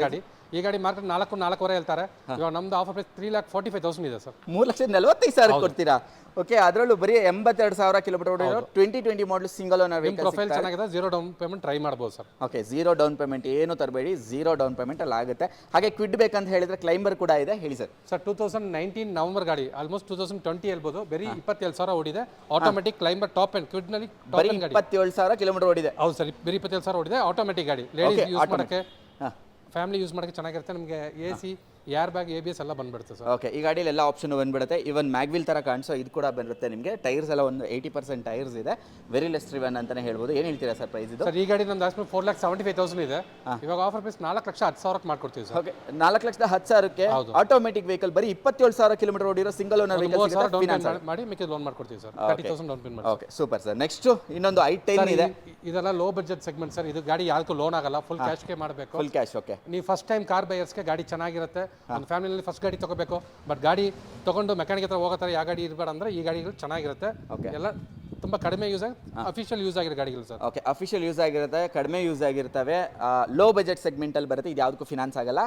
ಗಾಡಿ. ಈ ಗಾಡಿ ಮಾರ್ಕೆಟ್ 4,4,500 ಹೇಳ್ತಾರೆ. ಇವಾಗ ನಮ್ದು ಆಫರ್ ಪ್ರೈಸ್ 3,45,000 ಇದೆ ಸರ್. 3,45,000 ಕೊಡ್ತೀರಾ? ಓಕೆ, ಅದರಲ್ಲೂ ಬರೀ 82,000 ಕಿಲೋಮೀಟರ್ ಓಡಿರೋ 2020 model single owner vehicle. Profile ಚೆನ್ನಾಗಿದೆ, 0 ಡೌನ್ ಪೇಮೆಂಟ್ ಟ್ರೈ ಮಾಡಬಹುದು ಸರ್. ಓಕೆ, 0 ಡೌನ್ ಪೇಮೆಂಟ್ ಏನು ತರಬೇಡಿ, 0 ಡೌನ್ ಪೇಮೆಂಟ್ ಅಲ್ಲಿ ಆಗುತ್ತೆ. ಹಾಗೆ ಕ್ವಿಡ್ ಬೇಕಂತ ಹೇಳಿದ್ರೆ ಕ್ಲೈಂಬರ್ ಕೂಡ ಇದೆ. ಹೇಳಿ ಸರ್. ಸರ್ 2019 ನವೆಂಬರ್ ಗಾಡಿ, ಆಲ್ಮೋಸ್ಟ್ 2020 ಹೇಳ್ಬೋದು. ಬರೀ 27,000 ಓಡಿದೆ. Automatic climber top end Kwid ನಲ್ಲಿ 27,000 ಕಿಲೋಮೀಟರ್ ಓಡಿದೆ. ಹೌದು ಸರ್, ಬರೀ 27,000 ಓಡಿದೆ. ಆಟೋಮೆಟಿಕ್ ಗಾಡಿ, ಲೇಡೀಸ್ ಯೂಸ್ ಮಾಡಕ್ಕೆ, ಫ್ಯಾಮಿಲಿ ಯೂಸ್ ಮಾಡಕ್ಕೆ ಚೆನ್ನಾಗಿರುತ್ತೆ. ನಿಮಗೆ AC, ಏರ್ ಬ್ಯಾಗ್, ABS ಎಲ್ಲ ಬಂದ್ಬಿಡುತ್ತೆ ಸರ್. ಓಕೆ, ಈ ಗಾಡಿಯಲ್ಲಿ ಎಲ್ಲ ಆಪ್ಷನ್ ಬಂದ್ಬಿಡುತ್ತೆ. ಇವನ್ ಮ್ಯಾಗ್ವಿಲ್ ತರ ಕಾಣಿಸೋ ಇದು ಕೂಡ ಬರುತ್ತೆ ನಿಮಗೆ. ಟೈರ್ಸ್ ಎಲ್ಲ ಒಂದು 80% ಟೈರ್ಸ್ ಇದೆ. ವೆರಿ ಲೆಸ್ ರಿವನ್ ಅಂತಾನೆ ಹೇಳ್ಬೋದು. ಏನು ಹೇಳ್ತೀರಾ ಸರ್ ಪ್ರೈಸ್ ಇದು? ಸರ್ ಈ ಗಾಡಿ ನಮ್ದು ಆಸ್ಮೆ 4,75,000 ಇದೆ. ಇವಾಗ ಆಫರ್ ಪ್ರೈಸ್ 4,10,000 ಮಾಡ್ಕೊಡ್ತೀವಿ ಸರ್. ಓಕೆ, 4,10,000ಕ್ಕೆ ಆಟೋಮೆಟಿಕ್ ವೆಹಿಕಲ್, ಬರೀ 27,000 ಕಿಲೋಮೀಟರ್ ಓಡಿರೋ ಸಿಂಗಲ್ ಓನರ್ ವೆಹಿಕಲ್ ಮಾಡಿ ಮಿಕ್ಕಿದ ಲೋನ್ ಮಾಡ್ಕೊಡ್ತೀವಿ sir. 30,000 down payment. Okay, super sir. Next ಇನ್ನೊಂದು i10 ಇದೆ. ಇದೆಲ್ಲ ಲೋ ಬಜೆಟ್ ಸೆಗ್ಮೆಂಟ್ ಸರ್. ಇದು ಗಾಡಿ ಯಾರಿಗೂ ಲೋನ್ ಆಗಲ್ಲ, ಫುಲ್ ಕ್ಯಾಶ್ಗೆ ಮಾಡಬೇಕು. Full cash. ಓಕೆ, ನೀವು ಫಸ್ಟ್ ಟೈಮ್ ಕಾರ್ ಬೈಯರ್ಸ್ಗೆ ಗಾಡಿ ಚೆನ್ನಾಗಿರುತ್ತೆ. ಒಂದು ಫ್ಯಾಮಿಲಿಯಲ್ಲಿ ಫಸ್ಟ್ ಗಾಡಿ ತಗೋಬೇಕು, ಬಟ್ ಗಾಡಿ ತಗೊಂಡು ಮೆಕ್ಯಾನಿಕ್ ಹತ್ರ ಹೋಗೋ ಥರ ಯಾವ ಗಾಡಿ ಇರಬೇಡ ಅಂದ್ರೆ ಈ ಗಾಡಿಗಳು ಚೆನ್ನಾಗಿರುತ್ತೆ. ಎಲ್ಲ ತುಂಬ ಕಡಿಮೆ ಯೂಸ್ ಆಗಿ ಅಫಿಷಿಯಲ್ ಯೂಸ್ ಆಗಿರೋ ಗಾಡಿಗಳು ಸರ್. ಓಕೆ, ಅಫಿಷಿಯಲ್ ಯೂಸ್ ಆಗಿರುತ್ತೆ, ಕಡಿಮೆ ಯೂಸ್ ಆಗಿರ್ತವೆ, ಲೋ ಬಜೆಟ್ ಸೆಗ್ಮೆಂಟ್ ಅಲ್ಲಿ ಬರುತ್ತೆ. ಇದು ಯಾವುದಕ್ಕೂ ಫಿನಾನ್ಸ್ ಆಗಲ್ಲ,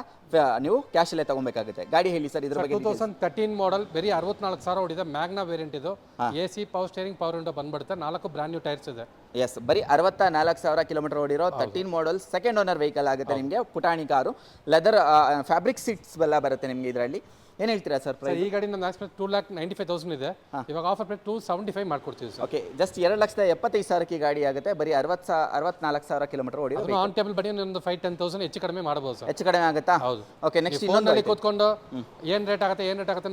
ನೀವು ಕ್ಯಾಶ್ ಅಲ್ಲೇ ತಗೊಬೇಕಾಗುತ್ತೆ. ಗಾಡಿ ಹೇಳಿ ಸರ್ ಇದ್ರ ಬಗ್ಗೆ. 2013 ಮಾಡಲ್, ಬರೀ 64,000 ಓಡಿದೆ. ಮ್ಯಾಗ್ನಾ ವೇರಿಯಂಟ್ ಇದು. AC, power steering, power window ಬಂದ್ಬಿಡುತ್ತೆ. 4 ಬ್ರ್ಯಾಂಡ್ ನ್ಯೂ ಟೈರ್ಸ್ ಇದೆ. ಎಸ್, ಬರೀ 64,000 ಕಿಲೋಮೀಟರ್ ಓಡಿರೋ 13 ಮಾಡಲ್ ಸೆಕೆಂಡ್ ಓನರ್ ವೆಹಿಕಲ್ ಆಗುತ್ತೆ ನಿಮಗೆ. ಪುಟಾಣಿ ಕಾರು, ಲೆದರ್ ಫ್ಯಾಬ್ರಿಕ್ ಸೀಟ್ಸ್ ಎಲ್ಲ ಬರುತ್ತೆ ನಿಮಗೆ ಇದರಲ್ಲಿ. ಏನು ಹೇಳ್ತೀರಾ ಸರ್ ಪ್ರೈಸ್? ಈ ಗಾಡಿ ನಮ್ಮ ಆಕ್ಸ್ಪೆಕ್ಟ್ 2,95,000 ಇದೆ, ಇವಾಗ ಆಫರ್ ಪ್ರೈಸ್ 275 ಮಾಡ್ಕೊಡ್ತೀವಿ ಸರ್. ಓಕೆ, ಜಸ್ಟ್ 2,75,000 ಗಾಡಿ ಆಗುತ್ತೆ, ಬರೀ 64,000 ಕಿಲೋಮೀಟರ್ ಓಡಿ. ಆನ್ ಟೇಬಲ್ ಬಡಿ ಒಂದು 5-10,000 ಹೆಚ್ಚು ಕಡಿಮೆ ಮಾಡಬಹುದು ಸರ್. ಹೆಚ್ಚು ಕಡಿಮೆ ಆಗುತ್ತಾ? ಹೌದು. ಓಕೆ, ನೆಕ್ಸ್ಟ್ ಫೋನಲ್ಲಿ ಕೂತ್ಕೊಂಡು ಏನು ರೇಟ್ ಆಗುತ್ತೆ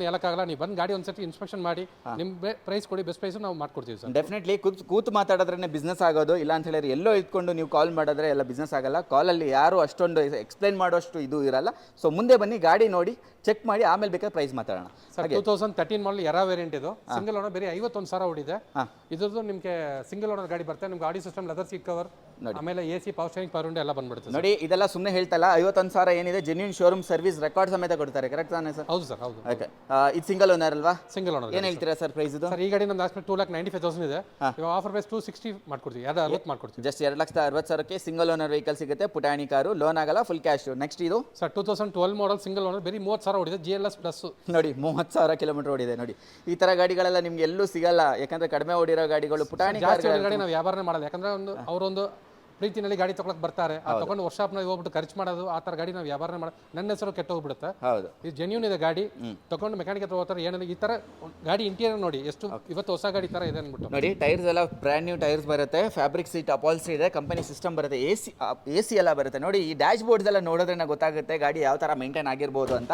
ಹೇಳಕ್ಕಾಗಲ್ಲ. ನೀವು ಬಂದು ಗಾಡಿ ಒಂದ್ಸತಿ ಇನ್ಸ್ಪೆಕ್ಷನ್ ಮಾಡಿ ನಿಮ್ಮ ಪ್ರೈಸ್ ಕೊಡಿ, ಬೆಸ್ಟ್ ಪ್ರೈಸ್ ನಾವು ಮಾಡ್ಕೊಡ್ತೀವಿ ಸರ್. ಡೆಫಿನೆಟ್ಲಿ ಕೂತು ಮಾತಾಡಿದ್ರೆ ಬಿಸ್ನೆಸ್ ಆಗೋದು, ಇಲ್ಲ ಅಂತ ಹೇಳಿದ್ರೆ ಎಲ್ಲೋ ಇಟ್ಕೊಂಡು ನೀವು ಕಾಲ್ ಮಾಡಿದ್ರೆ ಎಲ್ಲ ಬಿಸ್ನೆಸ್ ಆಗಲ್ಲ. ಕಾಲಲ್ಲಿ ಯಾರು ಅಷ್ಟೊಂದು ಎಕ್ಸ್ಪ್ಲೈನ್ ಮಾಡೋಷ್ಟು ಇದು ಇರಲ್ಲ. ಸೊ ಮುಂದೆ ಬನ್ನಿ, ಗಾಡಿ ನೋಡಿ ಚೆಕ್ ಮಾಡಿ ಆಮೇಲೆ ಬೇಕಾದ್ರೆ ಪ್ರೈಸ್ ಮಾತಾಡೋಣ. ಸರ್ 2013 ಮಾಡಲ್ ಎರಾ ವೇರಿಯಂಟ್ ಇದು, ಸಿಂಗಲ್ ಓನರ್, ಬೇರೆ 51,000 ಓಡಿದೆ. ಇದ್ರದ್ದು ನಿಮಗೆ ಸಿಂಗಲ್ ಓನರ್ ಗಾಡಿ ಬರುತ್ತೆ. ನಿಮ್ಗೆ ಆಡಿ ಸಿಸ್ಟಮ್, ಲೆದರ್ ಸೀಟ್ ಕವರ್, ಆಮೇಲೆ AC, power steering, power window ಎಲ್ಲ ಬಂದ್ಬಿಡುತ್ತೆ ನೋಡಿ. ಇದೆಲ್ಲ ಸುಮ್ಮನೆ ಹೇಳ್ತಲ್ಲ, 51,000 ಏನಿದೆ ಜೆನ್ಯೂನ್ ಶೋರೂಮ್ ಸರ್ವಿಸ್ ರೆಕಾರ್ಡ್ ಸಮೇತ ಕೊಡ್ತಾರೆ, ಕರೆಕ್ಟ್ ತಾನೇ ಸರ್? ಹೌದು ಸರ್, ಹೌದು. ಓಕೆ, ಇದು ಸಿಂಗಲ್ ಓನರ್ ಅಲ್ವಾ? Single owner. ಏನು ಹೇಳ್ತೀರಾ ಸರ್ ಪ್ರೈಸ್ ಇದು? ಸರ್ ಈ ಗಾಡಿ ನಮ್ಮ ಆಸ್ಪೆಕ್ಟ್ 2,95,000 ಇದೆ, ಇವಾಗ ಆಫರ್ ಪ್ರೈಸ್ 260 ಮಾಡ್ಕೊಡ್ತೀವಿ, 60 ಮಾಡ್ಕೊಡ್ತೀವಿ. ಜಸ್ಟ್ 2,60,000 ಸಿಂಗಲ್ ಓನರ್ ವೆಹಿಕಲ್ ಸಿಗುತ್ತೆ, ಪುಟಾಣಿ ಕಾರು, ಲೋನ್ ಆಗಲ್ಲ, ಫುಲ್ ಕ್ಯಾಶ್. ನೆಕ್ಸ್ಟ್ ಇದು ಸರ್ 2012 ಮಾಡಲ್ ಸಿಂಗಲ್ ಓನರ್, ಬರೀ 30,000 ಓಡಿದೆ, GLS ಪ್ಲಸ್. ನೋಡಿ 30,000 ಕಿಲೋಮೀಟರ್ ಓಡಿದೆ. ನೋಡಿ ಈ ತರ ಗಾಡಿಗಳೆಲ್ಲ ನಿಮ್ಗೆ ಎಲ್ಲೂ ಸಿಗಲ್ಲ, ಯಾಕಂದ್ರೆ ಕಡಿಮೆ ಓಡಿರೋ ಗಾಡಿಗಳು ಪುಟಾಣಿ ಗಾಡಿ ನಾವು ವ್ಯಾಪಾರನೇ ಮಾಡಲ್ಲ. ಯಾಕಂದ್ರೆ ಅವರೊಂದು ಪ್ರೀತಿನಲ್ಲಿ ಗಾಡಿ ತಗೊಳಕ್ ಬರ್ತಾರೆ, ತಗೊಂಡು ವರ್ಕ್ಶಾಪ್ನಲ್ಲಿ ಹೋಗ್ಬಿಟ್ಟು ಖರ್ಚು ಮಾಡೋದು, ಆ ಥರ ಗಾಡಿ ನಾವು ವ್ಯಾಪಾರನೇ ಮಾಡೋದು, ನನ್ನ ಹೆಸರು ಕೆಟ್ಟ ಹೋಗ್ಬಿಡುತ್ತೆ. ಹೌದು, ಇದು ಜೆನ್ಯೂನ್ ಇದೆ ಗಾಡಿ. ತಗೊಂಡು ಮೆಕ್ಯಾನಿಕ್ ಹತ್ರ ಹೋಗ್ತಾರೆ, ಏನಿದೆ ಈ ಥರ ಗಾಡಿ ಇಂಟೀರಿಯರ್ ನೋಡಿ ಎಷ್ಟು ಇವತ್ತು ಹೊಸ ಗಾಡಿ ಥರ ಇದೆ ಅಂದ್ಬಿಟ್ಟು. ನೋಡಿ ಟೈರ್ಸ್ ಎಲ್ಲ ಬ್ರ್ಯಾಂಡ್ ನ್ಯೂ ಟೈರ್ಸ್ ಬರುತ್ತೆ, ಫ್ಯಾಬ್ರಿಕ್ ಸೀಟ್ ಅಪಾಲ್ಸ್ಟ್ರಿ ಇದೆ, ಕಂಪನಿ ಸಿಸ್ಟಮ್ ಬರುತ್ತೆ, AC ಎಲ್ಲ ಬರುತ್ತೆ. ನೋಡಿ ಈ ಡ್ಯಾಶ್ ಬೋರ್ಡ್ಸ್ ಎಲ್ಲ ನೋಡಿದ್ರೆ ಗೊತ್ತಾಗುತ್ತೆ ಗಾಡಿ ಯಾವ ಥರ ಮೇಂಟೈನ್ ಆಗಿರ್ಬೋದು ಅಂತ.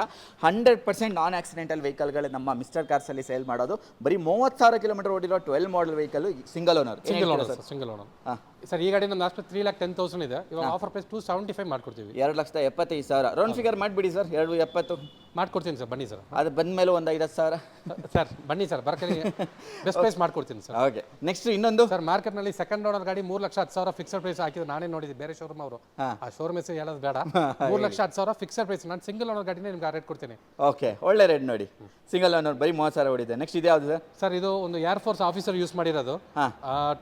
100% ನಾನ್ ಆಕ್ಸಿಡೆಂಟಲ್ ವೆಹಿಕಲ್ಗಳು ನಮ್ಮ ಮಿಸ್ಟರ್ ಕಾರ್ಸಲ್ಲಿ ಸೇಲ್ ಮಾಡೋದು. ಬರೀ 30,000 ಕಿಲೋಮೀಟರ್ ಓಡಿರೋ 12 model vehicle, single owner. Single owner sir ಈ ಗಾಡಿ ನಮ್ಮ ಆಸ್ಪೆಕ್ಟ್ 3,10,000 ಇದೆ, ಇವಾಗ ಆಫರ್ ಪ್ರೈಸ್ 275 ಮಾಡ್ಕೊಡ್ತೀವಿ. 2,75,000 ರೌಂಡ್ ಫಿಗರ್ ಮಾಡಿಬಿಡಿ ಸರ್. 270 ಮಾಡ್ಕೊಡ್ತೀನಿ ಸರ್, ಬನ್ನಿ ಸರ್. ಅದು ಬಂದ್ಮೇಲೆ ಒಂದು 5,000 ಸರ್ ಬನ್ನಿ ಸರ್, ಬರ್ಕರಿ ಬೆಸ್ಟ್ ಪ್ರೈಸ್ ಮಾಡ್ಕೊಡ್ತೀನಿ ಸರ್. ಓಕೆ, ನೆಕ್ಸ್ಟ್ ಇನ್ನೊಂದು ಸರ್ ಮಾರ್ಕೆಟ್ನಲ್ಲಿ ಸೆಕೆಂಡ್ ಓನರ್ ಗಾಡಿ 3,10,000 ಫಿಕ್ಸೆಡ್ ಪ್ರೈಸ್ ಹಾಕಿದ್ರು, ನಾನೇ ನೋಡಿದ್ದೆ ಬೇರೆ ಶೋರೂಮ್ ಅವರು. ಆ ಶೋರೂಮ್ ಹೆಸರು ಹೇಳೋದು ಬೇಡ. 3,10,000 ಫಿಕ್ಸೆಡ್ ಪ್ರೈಸ್. ನಾನು ಸಿಂಗಲ್ ಓನರ್ ಗಾಡಿನೇ ನಿಮ್ಗೆ ರೇಟ್ ಕೊಡ್ತೀನಿ. ಓಕೆ, ಒಳ್ಳೆ ರೇಟ್ ನೋಡಿ. ಸಿಂಗಲ್ ಓನರ್ ಬರೀ 30,000 ಓಡಿದೆ. ನೆಕ್ಸ್ಟ್ ಇದು ಯಾವುದು ಸರ್? ಇದು ಒಂದು ಏರ್ ಫೋರ್ಸ್ ಆಫೀಸರ್ ಯೂಸ್ ಮಾಡಿರೋದು,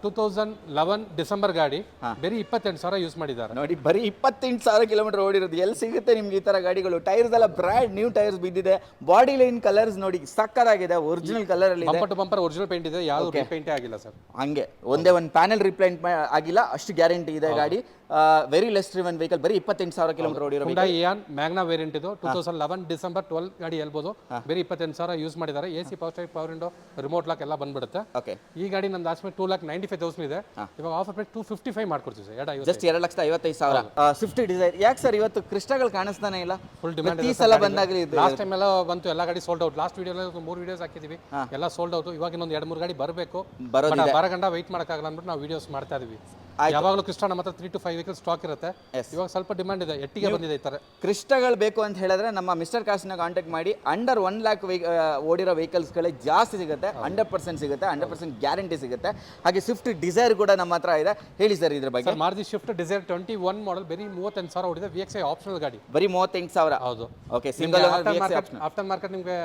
2011 ಡಿಸೆಂಬರ್ ಗಾಡಿ, ಬರೀ 28,000 ಯೂಸ್ ಮಾಡಿದ್ದಾರೆ. ನೋಡಿ ಬರೀ 28,000 ಕಿಲೋಮೀಟರ್ ಓಡಿರೋದು. ಎಲ್ಲಿ ಸಿಗುತ್ತೆ ನಿಮ್ಗೆ ಈ ತರ ಗಾಡಿಗಳು? ಟೈರ್ಸ್ ಎಲ್ಲ ಬ್ರ್ಯಾಂಡ್ ನ್ಯೂ ಟೈರ್ಸ್ ಬಿದ್ದಿದೆ. ಬಾಡಿ ಲೈನ್ ಕಲರ್ಸ್ ನೋಡಿ ಸಕ್ಕತ್ತಾಗಿದೆ, ಒರಿಜಿನಲ್ ಕಲರ್ ಅಲ್ಲಿ ಇದೆ. Bumper to bumper original paint ಇದೆ, ಯಾವುದು ರೀಪೇಂಟೇ ಆಗಿಲ್ಲ ಸರ್. ಹಂಗೆ ಒಂದೇ ಒಂದು ಪ್ಯಾನೆಲ್ ರಿಪೇಂಟ್ ಆಗಿಲ್ಲ, ಅಷ್ಟು ಗ್ಯಾರಂಟಿ ಇದೆ ಗಾಡಿ. ವೆರಿ ಲೆಸ್ ಡ್ರಿವನ್ ವೆಹಿಕಲ್, ಬರೀ 28,000 ಕಿಲೋಮೀಟರ್ ಓಡಿರೋ Hyundai Eon ಮ್ಯಾಗ್ನಾ ವೇರಿಯಂಟ್ ಇದು, 2011 ಡಿಸೆಂಬರ್ 12 ಗಾಡಿ ಹೇಳ್ಬೋದು, ಬರೀ 28,000 ಯೂಸ್ ಮಾಡಿದ್ದಾರೆ. AC, power steering, power window, remote lock ಎಲ್ಲ ಬಂದ್ಬಿಡುತ್ತೆ. ಓಕೆ, ಈ ಗಾಡಿ ನಮ್ದು ಆಸ್ಪೆಕ್ಟ್ 2,95,000 ಇದೆ, ಇವಾಗ ಆಫರ್ ಪ್ರೈಸ್ 255 ಮಾಡ್ಕೊಡ್ತೀವಿ ಸರ್. ಜಸ್ಟ್ 2,55,000. ಸ್ವಿಫ್ಟ್ ಡಿಸೈರ್ ಯಾಕೆ ಸರ್ ಇವತ್ತು ಕ್ರಿಸ್ಟಾಗಳು ಕಾಣಿಸ್ತಾನೆ ಇಲ್ಲ? ಫುಲ್ ಡಿಮ್ಯಾಂಡ್ ಈ ಸಲ ಬಂದಾಗಲಿ ಲಾಸ್ಟ್ ಟೈಮ್ ಎಲ್ಲ ಬಂತು, ಎಲ್ಲ ಗಾಡಿ sold out. Last video 3 videos ಹಾಕಿದೀವಿ, ಎಲ್ಲ ಸೋಲ್ಡ್ ಔಟ್. ಇವಾಗ ಇನ್ನೊಂದು 2-3 ಗಾಡಿ ಬರಬೇಕು, ಬರಗಂಡ ವೆಯ್ಟ್ ಮಾಡೋಕ್ಕಾಗಲ್ಲ ಅಂದ್ಬಿಟ್ಟು ನಾವು ವಿಡಿಯೋಸ್ ಮಾಡ್ತಾ ಇದೀವಿ. ಯಾವಾಗಲೂ ಕ್ರಿಸ್ಟಾ ನಮ್ಮ ಹತ್ರ 3 to 5 ವೆಹಿಕಲ್ ಸ್ಟಾಕ್ ಇರುತ್ತೆ. ಇವಾಗ ಸ್ವಲ್ಪ ಡಿಮ್ಯಾಂಡ್ ಇದೆ, ಎಟ್ಟಿಗೆ ಬಂದಿದೆ ಈ ತರ. ಕ್ರಿಸ್ಟಾಗಳು ಬೇಕು ಅಂತ ಹೇಳಿದ್ರೆ ನಮ್ಮ ಮಿಸ್ಟರ್ ಕಾರ್ಸ್ನ ಕಾಂಟ್ಯಾಕ್ಟ್ ಮಾಡಿ. ಅಂಡರ್ 1 lakh ಓಡಿರೋ ವೆಹಿಕಲ್ಸ್ಗಳೇ ಜಾಸ್ತಿ ಸಿಗುತ್ತೆ, 100% ಸಿಗುತ್ತೆ, 100% ಗ್ಯಾರಂಟಿ ಸಿಗುತ್ತೆ. ಹಾಗೆ ಸ್ವಿಫ್ಟ್ ಡಿಸೈರ್ ಕೂಡ ನಮ್ಮ ಹತ್ರ ಇದೆ. ಹೇಳಿ ಸರ್ ಇದ್ರ ಬಗ್ಗೆ. ಮಾರುತಿ ಸ್ವಿಫ್ಟ್ ಡಿಸೈರ್ 21 ಮಾಡಲ್, ಬರೀ 38,000 ಓಡಿದೆ, VXI ಆಪ್ಷನಲ್ ಗಾಡಿ, ಬರೀ 38,000. ಹೌದು. ಓಕೆ, ಸಿಂಗಲ್ ಆಫ್ಟರ್ ಮಾರ್ಕೆಟ್ ನಿಮಗೆ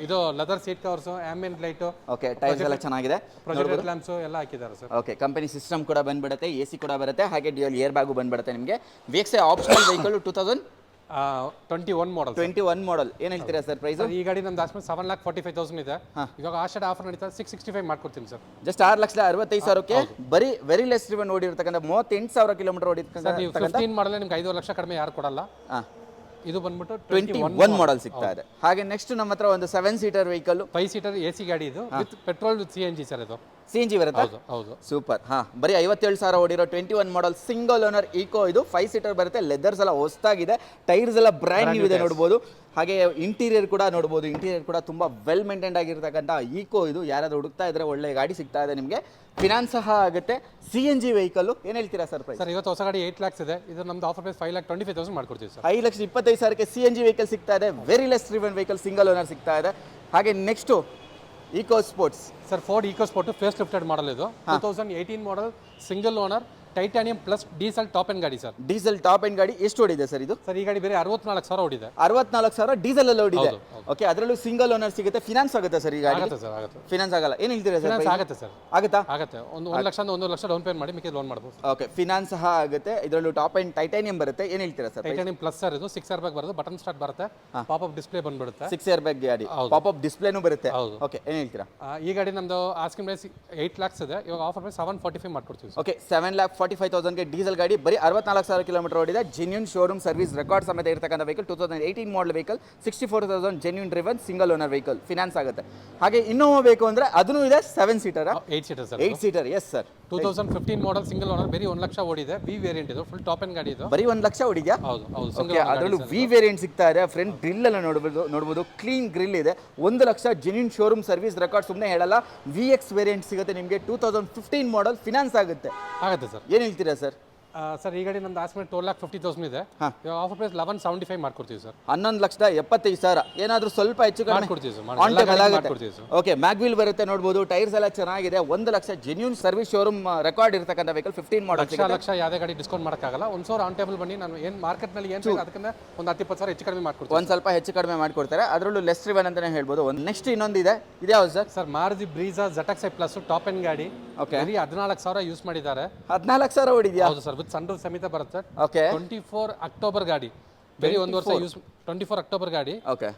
ಇದು leather seat covers, ambient light, okay, tyres ಎಲ್ಲ ಚೆನ್ನಾಗಿದೆ, ಪ್ರೊಜೆಕ್ಟರ್ ಲ್ಯಾಂಪ್ಸ್ ಎಲ್ಲ ಹಾಕಿದ್ದಾರೆ ಸರ್. ಓಕೆ, ಕಂಪನಿ ಸಿಸ್ಟಮ್ ಕೂಡ ಬಂದ್ಬಿಡುತ್ತೆ, AC ಕೂಡ ಬರುತ್ತೆ, ಹಾಗೆ ಡ್ಯೂಯಲ್ ಏರ್ ಬ್ಯಾಗು ಬಂದ್ಬಿಡುತ್ತೆ ನಿಮಗೆ. VXI ಆಪ್ಷನಲ್ ವೆಹಿಕಲ್ 2021 ಮಾಡಲ್. 21 ಮಾಡಲ್. ಏನು ಹೇಳ್ತೀರಾ ಸರ್ ಪ್ರೈಸ್? ಈ ಗಾಡಿ ನಮ್ದು ಆಸ್ಪೆಕ್ಟ್ 7,45,000 ಇದೆ, ಇವಾಗ ಆಷಾಢ ಆಫರ್ ನಡೀತಾ 665 ಮಾಡ್ಕೊಡ್ತೀನಿ ಸರ್. ಜಸ್ಟ್ 6,65,000ಕ್ಕೆ ಬರೀ ವೆರಿ ಲೆಸ್ ಡ್ರಿವನ್ ಓಡಿರ್ತಕ್ಕಂಥ 38,000 ಕಿಲೋಮೀಟರ್ ಓಡಿರ್ತಕ್ಕಂಥ 15 ಮಾಡಲ್ ನಿಮ್ಗೆ 5 ಲಕ್ಷ ಕಡಿಮೆ ಯಾರು ಕೊಡಲ್ಲ. ಇದು ಬಂದ್ಬಿಟ್ಟು 21 ಮಾಡಲ್ ಸಿಗ್ತಾ ಇದೆ. ಹಾಗೆ ನೆಕ್ಸ್ಟ್ ನಮ್ಮ ಹತ್ರ ಒಂದು 7 ಸೀಟರ್ ವೆಹಿಕಲ್, 5 ಸೀಟರ್ AC ಗಾಡಿ ಇದು, with petrol with CNG sir. ಇದು CNG ಬರುತ್ತೆ. ಹೌದು. ಸೂಪರ್. ಬರೀ 57,000 ಓಡಿರೋ 21 ಮಾಡಲ್ ಸಿಂಗಲ್ ಓನರ್ ಈಕೋ. ಇದು 5 ಸೀಟರ್ ಬರುತ್ತೆ, ಲೆದರ್ಸ್ ಎಲ್ಲ ಹೊಸದಾಗಿದೆ, ಟೈರ್ಸ್ ಎಲ್ಲ ಬ್ರ್ಯಾಂಡ್ ನ್ಯೂ ಇದೆ ನೋಡ್ಬೋದು. ಹಾಗೆ ಇಂಟೀರಿಯರ್ ಕೂಡ ನೋಡ್ಬೋದು, ಇಂಟೀರಿಯರ್ ಕೂಡ ತುಂಬ ವೆಲ್ ಮೇಂಟೈನ್ಡ್ ಆಗಿರ್ತಕ್ಕಂಥ ಈಕೋ ಇದು. ಯಾರಾದರೂ ಹುಡುಕ್ತಾ ಇದ್ರೆ ಒಳ್ಳೆ ಗಾಡಿ ಸಿಗ್ತಾ ಇದೆ ನಿಮಗೆ, ಫಿನಾನ್ಸ್ ಸಹ ಆಗುತ್ತೆ. CNG ವೆಹಿಕಲ್ ಏನು ಹೇಳ್ತೀರಾ ಸರ್ ಪ್ರೈಸ್? ಸರ್ ಇವತ್ತು ಹೊಸ ಗಾಡಿ 8 lakhs ಇದೆ, ಇದು ನಮ್ದು ಆಫರ್ ಪ್ರೈಸ್ 5,25,000 ಮಾಡ್ಕೊಡ್ತೀವಿ ಸರ್. 5,25,000ಕ್ಕೆ CNG ವೆಹಿಕಲ್ ಸಿಗ್ತಾ ಇದೆ, very less driven vehicle, single owner ಸಿಗ್ತಾ ಇದೆ. ಹಾಗೆ next Eco Sports sir, Ford Eco Sport face lifted model ಇದು, 2018 model, single owner, titanium plus diesel top end ಗಾಡಿ ಸರ್. ಡೀಸೆಲ್ ಟಾಪ್ ಎಂಡ್ ಗಾಡಿ. ಎಷ್ಟು ಓಡಿದೆ ಸರ್ ಇದು? ಸರ್ ಈ ಗಾಡಿ ಬೇರೆ 64,000 ಓಡಿದೆ. 64,000 ಡೀಸೆಲ್ ಅಲ್ಲಿ ಓಡಿದೆ. ಓಕೆ, ಅದರಲ್ಲೂ ಸಿಂಗಲ್ ಓನರ್ ಸಿಗುತ್ತೆ. ಫಿನಾನ್ಸ್ ಆಗುತ್ತೆ ಸರ್ ಈ ಗಾಡಿ? ಸರ್ ಆಗುತ್ತೆ. ಫಿನಾನ್ಸ್ ಆಗಲ್ಲ. ಏನು ಹೇಳ್ತೀರಾ ಸರ್? ಫಿನಾನ್ಸ್ ಆಗುತ್ತೆ ಸರ್. ಆಗುತ್ತಾ? ಆಗುತ್ತೆ. 1 ಲಕ್ಷ 1 ಲಕ್ಷ ಡೌನ್ ಪೇಮೆಂಟ್ ಮಾಡಿ ಮಿಕ್ಕಿ ಲೋನ್ ಮಾಡಬಹುದು. ಓಕೆ, ಫಿನಾನ್ಸ್ ಸಹ ಆಗುತ್ತೆ. ಇದರಲ್ಲೂ ಟಾಪ್ ಎಂಡ್ ಟೈಟಾನಿಯಂ ಬರುತ್ತೆ. ಏನು ಹೇಳ್ತೀರಾ ಸರ್? ಟೈಟಾನಿಯಂ ಪ್ಲಸ್ ಸರ್ ಇದು 6 ಏರ್ ಬ್ಯಾಗ್ ಬರುತ್ತೆ, ಬಟನ್ ಸ್ಟಾರ್ಟ್ ಬರುತ್ತೆ, ಪಾಪ್ ಅಪ್ ಡಿಸ್ಪ್ಲೇ ಬಂದ್ಬಿಡುತ್ತೆ. 6 ಏರ್ ಬ್ಯಾಗ್ ಗಾಡಿ, ಪಾಪ್ ಅಪ್ ಡಿಸ್ಪ್ಲೇನೂ ಬರುತ್ತೆ. ಓಕೆ, ಏನು ಹೇಳ್ತೀರಾ? ಈ ಗಾಡಿ ನಮ್ದು ಆಸ್ಕಿಂಗ್ ಪ್ರೈಸ್ 8 lakhs ಇದೆ, ಇವಾಗ ಆಫರ್ ಪ್ರೈಸ್ 745 ಮಾಡ್ಕೊಡ್ತೀವಿ. ಓಕೆ, 7 45,000ಗೆ ಡೀಸೆಲ್ ಗಾಡಿ, ಬರೀ 64,000 ಕಿಲೋಮೀಟರ್ ಓಡಿದೆ, ಜೆನ್ಯೂನ್ ಶೋರೂಮ್ ಸರ್ವಿಸ್ ರೆಕಾರ್ಡ್ ಸಮೇತ ಇರತಕ್ಕಂಥ ವೆಹಿಕಲ್, 2018 ಮಾಡಲ್ vehicle, 64,000 genuine driven single owner vehicle, finance ಆಗುತ್ತೆ. ಹಾಗೆ ಇನ್ನೋವಾ ಬೇಕು ಅಂದರೆ ಅದೂ ಇದೆ, 7 seater, 8 seater sir, 8 seater. Yes sir, 2015 ಮಾಡಲ್ ಸಿಂಗಲ್ ಓನರ್, ಬರೀ 1 ಲಕ್ಷ ಓಡಿದೆ. ವಿ ವೇರಿಯಂಟ್ ಇದು, ಫುಲ್ ಟಾಪ್ ಎಂಡ್ ಗಾಡಿ ಇದು. ಬರೀ 1 ಲಕ್ಷ ಓಡಿದ್ಯಾ? ಹೌದು ಹೌದು. ಓಕೆ, ಅದರಲ್ಲೂ ವಿ ವೇರಿಯಂಟ್ ಸಿಗ್ತಾ ಇದೆ. ಫ್ರಂಟ್ ಗ್ರಿಲ್ ಎಲ್ಲ ನೋಡ್ಬೋದು, ಕ್ಲೀನ್ ಗ್ರಿಲ್ ಇದೆ. 1 lakh genuine showroom service record, ಸುಮ್ಮನೆ ಹೇಳಲ್ಲ. VX ವೇರಿಯಂಟ್ ಸಿಗುತ್ತೆ ನಿಮಗೆ, 2015 ಮಾಡಲ್, ಫಿನಾನ್ಸ್ ಆಗುತ್ತೆ ಸರ್. ಏನು ಹೇಳ್ತೀರಾ ಸರ್? ಸರ್ ಈ ಗಾಡಿ ನಮ್ದು ಆಸ್ಮೇಲೆ 12,50,000 ಇದೆ. ಇವಾಗ ಆಫರ್ ಪ್ರೈಸ್ 1175 ಮಾಡ್ಕೊಡ್ತೀವಿ ಸರ್. 11,75,000. ಏನಾದರೂ ಸ್ವಲ್ಪ ಹೆಚ್ಚು ಕಡಿಮೆ ಮಾಡ್ಕೊಡ್ತೀವಿ ಸರ್. ಓಕೆ, ಮ್ಯಾಗ್ವಿಲ್ ಬರುತ್ತೆ ನೋಡ್ಬೋದು, ಟೈರ್ಸ್ ಎಲ್ಲ ಚೆನ್ನಾಗಿದೆ. 1 lakh genuine service showroom record ಇರತಕ್ಕಂಥ ವೆಹಿಕಲ್, 15 ಮಾಡಲ್. ಲಕ್ಷ ಯಾವುದೇ ಗಾಡಿ ಡಿಸ್ಕೌಂಟ್ ಮಾಡೋಕ್ಕಾಗಲ್ಲ. 1,000 ಆನ್ ಟೇಬಲ್ ಬನ್ನಿ, ನಾನು ಏನು ಮಾರ್ಕೆಟ್ನಲ್ಲಿ ಏನು ಅದಕ್ಕಿಂತ ಒಂದು 10-20,000 ಹೆಚ್ಚು ಕಡಿಮೆ ಮಾಡ್ಕೊಡ್ತೀನಿ. ಒಂದು ಸ್ವಲ್ಪ ಹೆಚ್ಚು ಕಡಿಮೆ ಮಾಡ್ಕೊಡ್ತಾರೆ, ಅದರಲ್ಲೂ ಲೆಸ್ ರಿವನ್ ಅಂತಲೇ ಹೇಳ್ಬೋದು. ನೆಕ್ಸ್ಟ್ ಇನ್ನೊಂದಿದೆ, ಇದು ಯಾವ್ದು sir? Sir Maruti Brezza ZX-i plus top end ಗಾಡಿ. ಓಕೆ, ಬರೀ 14,000 ಯೂಸ್ ಮಾಡಿದ್ದಾರೆ. 14,000 ಓಡಿದ್ಯಾ? ಹೌದು ಸರ್, ವಿತ್ ಸನ್ರೂಫ್ ಸಮೇತ ಬರುತ್ತೆ. ಓಕೆ, 24 ಅಕ್ಟೋಬರ್ ಗಾಡಿ, ಬರೀ 1 ವರ್ಷ ಯೂಸ್. 24 ಅಕ್ಟೋಬರ್ ಗಾಡಿ. ಓಕೆ,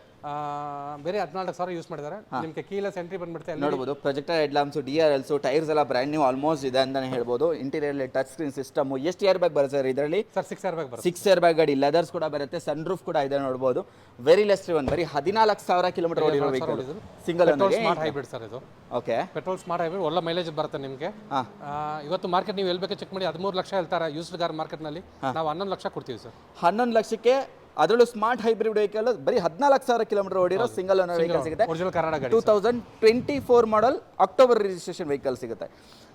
ಬೇರೆ 14,000 ಯೂಸ್ ಮಾಡಿದ್ದಾರೆ. ನಿಮಗೆ ಕೀಲೆಸ್ ಎಂಟ್ರಿ ಬಂದ್ಬಿಡುತ್ತೆ. ನೋಡಬಹುದು, projector head lamps, DRLs, tyres ಎಲ್ಲ ಬ್ರ್ಯಾಂಡ್ ನ್ಯೂ ಆಲ್ಮೋಸ್ಟ್ ಇದೆ ಅಂತಾನೆ ಹೇಳ್ಬೋದು. Interior touch screen system. ಎಷ್ಟು ಏರ್ ಬ್ಯಾಗ್ ಬರುತ್ತೆ ಸರ್ ಇದರಲ್ಲಿ? ಸರ್ 6 ಏರ್ ಬ್ಯಾಗ್ ಬರುತ್ತೆ. 6 ಏರ್ ಬ್ಯಾಗ್ ಗಾಡಿ, ಲೆದರ್ಸ್ ಕೂಡ ಬರುತ್ತೆ, ಸನ್ ರೂಫ್ ಕೂಡ ಇದೆ ನೋಡಬಹುದು. ವೆರಿ ಲೆಸ್ ರಿವನ್, ಬರೀ 14,000 ಕಿಲೋಮೀಟರ್ ಓಡಿರೋ vehicle, single owner, smart hybrid sir ಇದು. ಓಕೆ, ಪೆಟ್ರೋಲ್ ಸ್ಮಾರ್ಟ್ ಹೈಬ್ರಿಡ್, ಒಳ್ಳೆ ಮೈಲೇಜ್ ಬರುತ್ತೆ ನಿಮಗೆ. ಇವತ್ತು ಮಾರ್ಕೆಟ್ ನೀವು ಎಲ್ಲಿ ಬೇಕು ಚೆಕ್ ಮಾಡಿ, 13 ಲಕ್ಷ ಹೇಳ್ತಾರೆ ಯೂಸ್ಡ್ ಕಾರ್ ಮಾರ್ಕೆಟ್ನಲ್ಲಿ. ನಾವು 11 ಲಕ್ಷ ಕೊಡ್ತೀವಿ ಸರ್. 11 ಲಕ್ಷಕ್ಕೆ, ಅದರಲ್ಲೂ ಸ್ಮಾರ್ಟ್ ಹೈಬ್ರಿಡ್ ವೆಹಿಕಲ್, ಬರೀ 14,000 ಕಿಲೋಮೀಟರ್ ಓಡಿರೋ ಸಿಂಗಲ್ ಓನರ್ ವೆಹಿಕಲ್ ಸಿಗುತ್ತೆ. ಒರಿಜಿನಲ್ ಕನ್ನಡ ಗಾಡಿ, 2024 ಮಾಡಲ್, ಅಕ್ಟೋಬರ್ ರಿಜಿಸ್ಟ್ರೇಷನ್ ವೆಹಿಕಲ್ ಸಿಗುತ್ತೆ.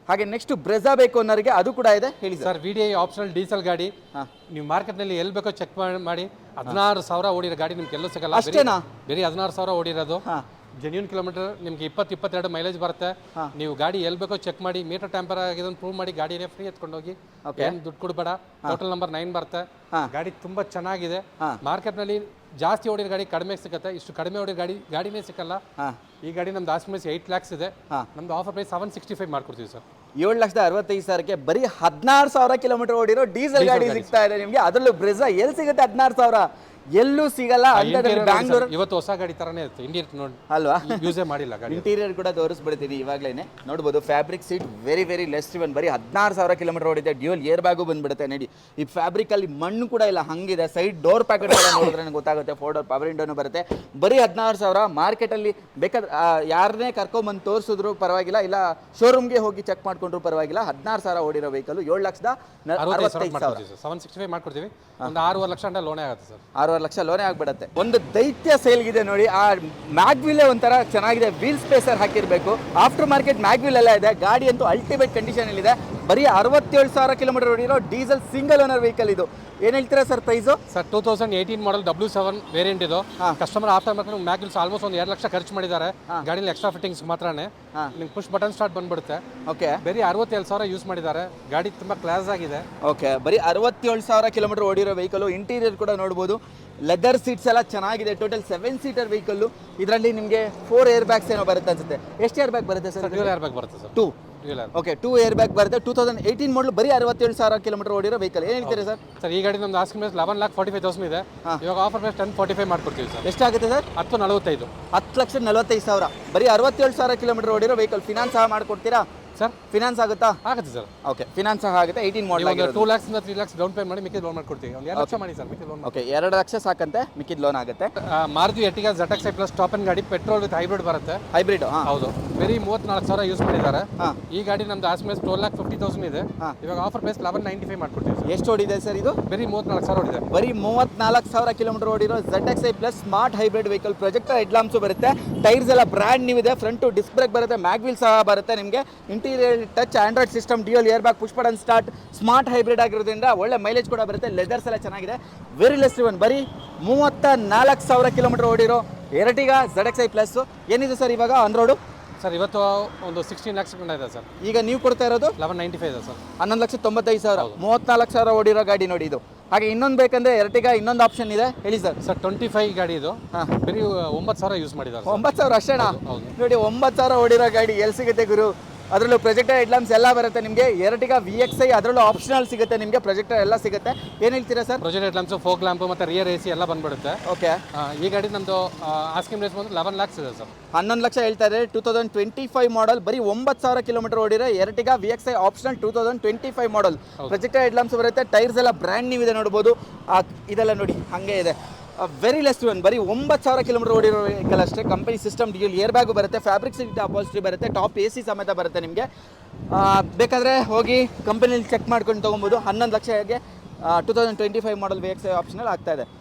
ಹಾಗೆ ನೆಕ್ಸ್ಟ್ ಬ್ರೆಜಾ ಬೇಕು ಅನ್ನೋರಿಗೆ ಅದು ಕೂಡ ಇದೆ, ಹೇಳಿ ಸರ್. VDI ಆಪ್ಷನಲ್ ಡೀಸೆಲ್ ಗಾಡಿ, ನೀವು ಮಾರ್ಕೆಟ್ನಲ್ಲಿ ಎಲ್ಲಿ ಬೇಕೋ ಚೆಕ್ ಮಾಡಿ. 16,000 ಓಡಿರೋ ಗಾಡಿ ನಿಮ್ಗೆ ಎಲ್ಲೂ ಸಿಗಲ್ಲ. ಅಷ್ಟೇನಾ? ಬರೀ 16,000 ಓಡಿರೋದು. ಜೆನ್ಯೂನ್ ಕಿಲೋಮೀಟರ್, ನಿಮಗೆ 20-22 ಮೈಲೇಜ್ ಬರುತ್ತೆ. ನೀವು ಗಾಡಿ ಎಲ್ಲಿ ಬೇಕೋ ಚೆಕ್ ಮಾಡಿ, ಮೀಟರ್ ಟ್ಯಾಂಪರ್ ಆಗಿದೆ ಪ್ರೂವ್ ಮಾಡಿ, ಗಾಡಿನೇ ಫ್ರೀ ಎತ್ಕೊಂಡೋಗಿ, ಏನು ದುಡ್ಡು ಕೊಡಬೇಡ. ಟೋಟಲ್ ನಂಬರ್ 9 ಬರುತ್ತೆ. ಗಾಡಿ ತುಂಬಾ ಚೆನ್ನಾಗಿದೆ. ಮಾರ್ಕೆಟ್ನಲ್ಲಿ ಜಾಸ್ತಿ ಓಡಿರೋ ಗಾಡಿ ಕಡಿಮೆ ಸಿಗುತ್ತೆ, ಇಷ್ಟು ಕಡಿಮೆ ಓಡಿರೋ ಗಾಡಿನೇ ಸಿಕ್ಕಲ್ಲ. ಈ ಗಾಡಿ ನಮ್ದು ಆಸ್ಮೇಲೆ 8 lakhs ಇದೆ. ನಮ್ದು ಆಫರ್ ಪ್ರೈಸ್ 765 ಮಾಡ್ಕೊಡ್ತೀವಿ ಸರ್. 7,65,000ಕ್ಕೆ ಬರೀ 16,000 ಕಿಲೋಮೀಟರ್ ಓಡಿರೋ ಡೀಸೆಲ್ ಗಾಡಿ ಸಿಗ್ತಾ ಇದೆ ನಿಮಗೆ. ಅದರಲ್ಲೂ ಬ್ರೆಜಾ ಎಲ್ಲಿ ಸಿಗುತ್ತೆ 16,000? ಎಲ್ಲೂ ಸಿಗಲ್ಲ. ಬ್ಯಾಂಗ್ಳೂರ್ ಇವತ್ತು ಹೊಸ ಗಾಡಿ ತರನೇ ಇರುತ್ತೆ, ಇಂಟೀರಿಯರ್ ನೋಡಿ ಅಲ್ವಾ, ಯೂಸೇ ಮಾಡಿಲ್ಲ ಗಾಡಿ. ಇಂಟೀರಿಯರ್ ಕೂಡ ತೋರಿಸ್ಬಿಡ್ತೀನಿ ಇವಾಗಲೇ. ನೋಡ್ಬೋದು, ಫ್ಯಾಬ್ರಿಕ್ ಸೀಟ್, ವೆರಿ ಲೆಸ್ ಇವನ್, ಬರೀ 16,000 ಕಿಲೋಮೀಟರ್ ಓಡಿದೆ. ಡ್ಯೂಯಲ್ ಏರ್ ಬ್ಯಾಗು ಬಂದ್ಬಿಡುತ್ತೆ ನೋಡಿ. ಈ ಫ್ಯಾಬ್ರಿಕ್ ಅಲ್ಲಿ ಮಣ್ಣು ಕೂಡ ಇಲ್ಲ, ಹಂಗಿದೆ. ಸೈಡ್ ಡೋರ್ ಪ್ಯಾಕೆಟ್ ಎಲ್ಲ ನೋಡಿದ್ರೆ ನನಗೆ ಗೊತ್ತಾಗುತ್ತೆ. 4 ಡೋರ್ ಪವರ್ ವಿಂಡೋನು ಬರುತ್ತೆ. ಬರೀ 16,000. ಮಾರ್ಕೆಟಲ್ಲಿ ಬೇಕಾದ್ರೆ ಯಾರನ್ನೇ ಕರ್ಕೊಂಬಂದು ತೋರಿಸಿದ್ರು ಪರವಾಗಿಲ್ಲ, ಇಲ್ಲ ಶೋರೂಮ್ಗೆ ಹೋಗಿ ಚೆಕ್ ಮಾಡ್ಕೊಂಡ್ರು ಪರವಾಗಿಲ್ಲ. 16,000 ಓಡಿರೋ ವೆಹಿಕಲ್, 7,65,000. 765 ಮಾಡ್ಕೊಡ್ತೀವಿ. ಒಂದು 6.5 ಲಕ್ಷ ಲೋನೇ ಆಗುತ್ತೆ ಸರ್. 6.5 ಲಕ್ಷ ಲೋನೇ ಆಗ್ಬಿಡುತ್ತೆ. ಒಂದು ದೈತ್ಯ ಸೇಲ್ಗಿದೆ ನೋಡಿ. ಆ ಮ್ಯಾಗ್ವಿಲ್ ಒಂಥರ ಚೆನ್ನಾಗಿದೆ, ವೀಲ್ ಸ್ಪೇಸರ್ ಹಾಕಿರಬೇಕು. ಆಫ್ಟರ್ ಮಾರ್ಕೆಟ್ ಮ್ಯಾಗ್ವಿಲ್ ಎಲ್ಲ ಇದೆ. ಗಾಡಿ ಅಂತೂ ಅಲ್ಟಿಮೇಟ್ ಕಂಡೀಷನ್ ಇದೆ. ಬರೀ 67,000 ಕಿಲೋಮೀಟರ್ ಓಡಿರೋ ಡೀಸೆಲ್ ಸಿಂಗಲ್ ಓನರ್ ವೆಹಿಕಲ್ ಇದು. ಏನು ಹೇಳ್ತೀರಾ sir price? Sir 2018 model W7 variant ಇದು. Customer after market mag wheels almost ಒಂದು 2 ಲಕ್ಷ ಖರ್ಚು ಮಾಡಿದ್ದಾರೆ. ಗಾಡಿಯಲ್ಲಿ ಎಕ್ಸ್ಟ್ರಾ ಫಿಟ್ಟಿಂಗ್ಸ್ ಮಾತ್ರನೇ. ನಿಮ್ಗೆ ಪುಷ್ ಬಟನ್ ಸ್ಟಾರ್ಟ್ ಬಂದ್ಬಿಡುತ್ತೆ. ಓಕೆ, ಬರೀ 67,000 ಯೂಸ್ ಮಾಡಿದ್ದಾರೆ. ಗಾಡಿ ತುಂಬಾ ಕ್ಲಾಸ್ ಆಗಿದೆ. ಓಕೆ, ಬರೀ 67,000 ಕಿಲೋಮೀಟರ್ ಓಡಿರೋ ವೆಹಿಕಲ್. ಇಂಟೀರಿಯರ್ ಕೂಡ ನೋಡ್ಬೋದು, ಲೆದರ್ ಸೀಟ್ಸ್ ಎಲ್ಲ ಚೆನ್ನಾಗಿದೆ. Total 7 seater vehicle. ಇದರಲ್ಲಿ ನಿಮಗೆ 4 ಏರ್ ಬ್ಯಾಗ್ಸ್ ಏನೋ ಬರುತ್ತೆ ಅನ್ಸುತ್ತೆ. ಎಷ್ಟು ಏರ್ ಬ್ಯಾಗ್ ಬರುತ್ತೆ ಸರ್? 2 ಏರ್ ಬ್ಯಾಗ್ ಬರುತ್ತೆ ಸರ್. 2. ಓಕೆ, 2 ಏರ್ ಬ್ಯಾಗ್ ಬರುತ್ತೆ. 2018 ಮಾಡಲ್, ಬರೀ 67,000 ಕಿಲೋಮೀಟರ್ ಓಡಿರೋ ವೆಹಿಕಲ್. ಏನು ಹೇಳ್ತೀರಾ ಸರ್? ಸರ್ ಈ ಗಾಡಿ ನಮ್ದು ಆಸ್ಕಿಂಗ್ ಪ್ರೈಸ್ 11,45,000 ಇದೆ. ಇವಾಗ ಆಫರ್ ಪ್ರೈಸ್ 1045 ಮಾಡ್ಕೊಡ್ತೀವಿ ಸರ್. ಎಷ್ಟಾಗುತ್ತೆ ಸರ್? 10,45. 10,45,000. ಬರೀ 67,000 ಕಿಲೋಮೀಟರ್ ಓಡಿರೋ ವೆಹಿಕಲ್. ಫಿನಾನ್ಸ್ ಸಹ ಮಾಡ್ಕೊಡ್ತೀರಾ ಸರ್? ಫಿನಾನ್ಸ್ ಆಗುತ್ತಾ? ಆಗುತ್ತೆ ಸರ್. ಓಕೆ, ಫಿನಾನ್ಸ್ ಸಹ ಆಗುತ್ತೆ. 18 ಮಾಡಲ್ 2 lakhs ಇಂದ 3 lakhs ಡೌನ್ ಪೇ ಮಾಡಿ ಮಿಕ್ಕಿದ ಲೋನ್ ಮಾಡ್ಕೊಡ್ತೀವಿ. ಒಂದು 2 ಲಕ್ಷ ಮಾಡಿ ಸರ್ ಮಿಕ್ಕಿದ ಲೋನ್. ಓಕೆ, 2 ಲಕ್ಷ ಸಾಕಂತೆ, ಮಿಕ್ಕಿದ ಲೋನ್ ಆಗುತ್ತೆ. Maruti Ertiga ZX-i plus top end ಗಾಡಿ, ಪೆಟ್ರೋಲ್ ವಿತ್ ಹೈಬ್ರಿಡ್ ಬರುತ್ತೆ. ಹೈಬ್ರಿಡ್, ಹೌದು. ಬರೀ 34,000 ಯೂಸ್ ಮಾಡಿದ್ದಾರೆ. ಈ ಗಾಡಿ ನಮ್ದು ಆಸ್ಮೇಲೆ 12,50,000 ಇದೆ. ಇವಾಗ ಆಫರ್ ಪ್ರೈಸ್ 1195 ಮಾಡ್ಕೊಡ್ತೀವಿ ಸರ್. ಎಷ್ಟು ಓಡಿದೆ ಸರ್ ಇದು? ಬರೀ 34,000 ಓಡಿದೆ. ಬರೀ 34,000 ಕಿಲೋಮೀಟರ್ ಓಡಿರೋ ZX-i plus smart hybrid vehicle. Projector head lamps ಬರುತ್ತೆ. ಟೈರ್ಸ್ ಎಲ್ಲ ಬ್ರ್ಯಾಂಡ್ ನ್ಯೂ ಇದೆ. ಫ್ರಂಟ್ ಡಿಸ್ಕ್ ಬ್ರೇಕ್ ಬರುತ್ತೆ. ಮ್ಯಾಗ್ವಿಲ್ ಸಹ ಬರುತ್ತೆ ನಿಮಗೆ. Interior touch Android system, dual air bag, push button start, smart hybrid ಆಗಿರೋದ್ರಿಂದ ಒಳ್ಳೆ ಮೈಲೇಜ್ ಕೂಡ ಬರುತ್ತೆ. ಲೆದರ್ಸ್ ಎಲ್ಲ ಚೆನ್ನಾಗಿದೆ. ವೆರಿ ಲೆಸ್ ಇವನ್, ಬರೀ 34,000 ಕಿಲೋಮೀಟರ್ ಓಡಿರೋ ಎರ್ಟಿಗಾ ZX-i ಪ್ಲಸ್. ಏನಿದೆ ಸರ್ ಇವಾಗ ಆನ್ ರೋಡು? ಸರ್ ಇವತ್ತು ಒಂದು 16 lakhs ಇದೆ ಸರ್. ಈಗ ನೀವು ಕೊಡ್ತಾ ಇರೋದು 1195 ಇದೆ ಸರ್. 11,95,000. 34,000 ಓಡಿರೋ ಗಾಡಿ ನೋಡಿ ಇದು. ಹಾಗೆ ಇನ್ನೊಂದು ಬೇಕಂದ್ರೆ ಎರ್ಟಿಗಾ ಇನ್ನೊಂದು ಆಪ್ಷನ್ ಇದೆ, ಹೇಳಿ ಸರ್. ಸರ್ 25 ಗಾಡಿ ಇದು. ಬರೀ 9,000 ಯೂಸ್ ಮಾಡಿದ್ದಾರೆ. 9,000 ಅಷ್ಟೇನಾ? ನೋಡಿ, 9,000 ಓಡಿರೋ ಗಾಡಿ ಎಲ್ಲಿ ಸಿಗುತ್ತೆ ಗುರು? ಅದರಲ್ಲೂ ಪ್ರೊಜೆಕ್ಟರ್ ಹೆಡ್ಲಾಂಪ್ಸ್ ಎಲ್ಲ ಬರುತ್ತೆ ನಿಮಗೆ. ಎರಟಿಗ VXi ಅದರಲ್ಲೂ ಆಪ್ಷನಲ್ ಸಿಗುತ್ತೆ ನಿಮಗೆ, ಪ್ರೊಜೆಕ್ಟರ್ ಎಲ್ಲ ಸಿಗುತ್ತೆ. ಏನು ಹೇಳ್ತೀರಾ ಸರ್? ಪ್ರೊಜೆಕ್ಟ್ ಹೆಡ್ಲಾಂಪ್ಸ್, ಫೋಕ್ ಲ್ಯಾಂಪ್ ಮತ್ತು ರಿಯರ್ AC ಎಲ್ಲ ಬಂದ್ಬಿಡುತ್ತೆ. ಓಕೆ. ಈ ಗಾಡಿ ನಮ್ಮದು ಆಸ್ಕಿಂಗ್ ರೇಸ್ ಬಂದು 11 lakhs ಇದೆ ಸರ್. 11 ಲಕ್ಷ ಹೇಳ್ತಾ ಇದ್ದಾರೆ. 2025 ಮಾಡಲ್, ಬರೀ 9,000 ಕಿಲೋಮೀಟರ್ ಓಡಿರೋ ಎರಟಿಗ VXi ಆಪ್ಷನಲ್ 2025 ಮಾಡಲ್. ಪ್ರೊಜೆಕ್ಟರ್ ಹೆಡ್ಲಾಂಪ್ಸ್ ಬರುತ್ತೆ, ಟೈರ್ಸ್ ಎಲ್ಲ ಬ್ರ್ಯಾಂಡ್ ನ್ಯೂ ಇದೆ ನೋಡ್ಬೋದು. ಇದೆಲ್ಲ ನೋಡಿ ಹಾಗೆ ಇದೆ. ವೆರಿ ಲೆಸ್ ಒನ್, ಬರೀ 9,000 ಕಿಲೋಮೀಟರ್ ಓಡಿರೋ ವೆಹಿಕಲ್ ಅಷ್ಟೇ. Company system dual air bag ಬರುತ್ತೆ, ಫ್ಯಾಬ್ರಿಕ್ ಸೀಟ್ ಅಪಾಸಿಟಿವ್ ಬರುತ್ತೆ, ಟಾಪ್ AC ಸಮೇತ ಬರುತ್ತೆ ನಿಮಗೆ. ಬೇಕಾದರೆ ಹೋಗಿ ಕಂಪನಿಲಿ ಚೆಕ್ ಮಾಡ್ಕೊಂಡು ತೊಗೊಬೋದು. 11 ಲಕ್ಷಗೆ 2025 ಮಾಡಲ್ VXi ಆಪ್ಷನಲ್ ಆಗ್ತಾ ಇದೆ.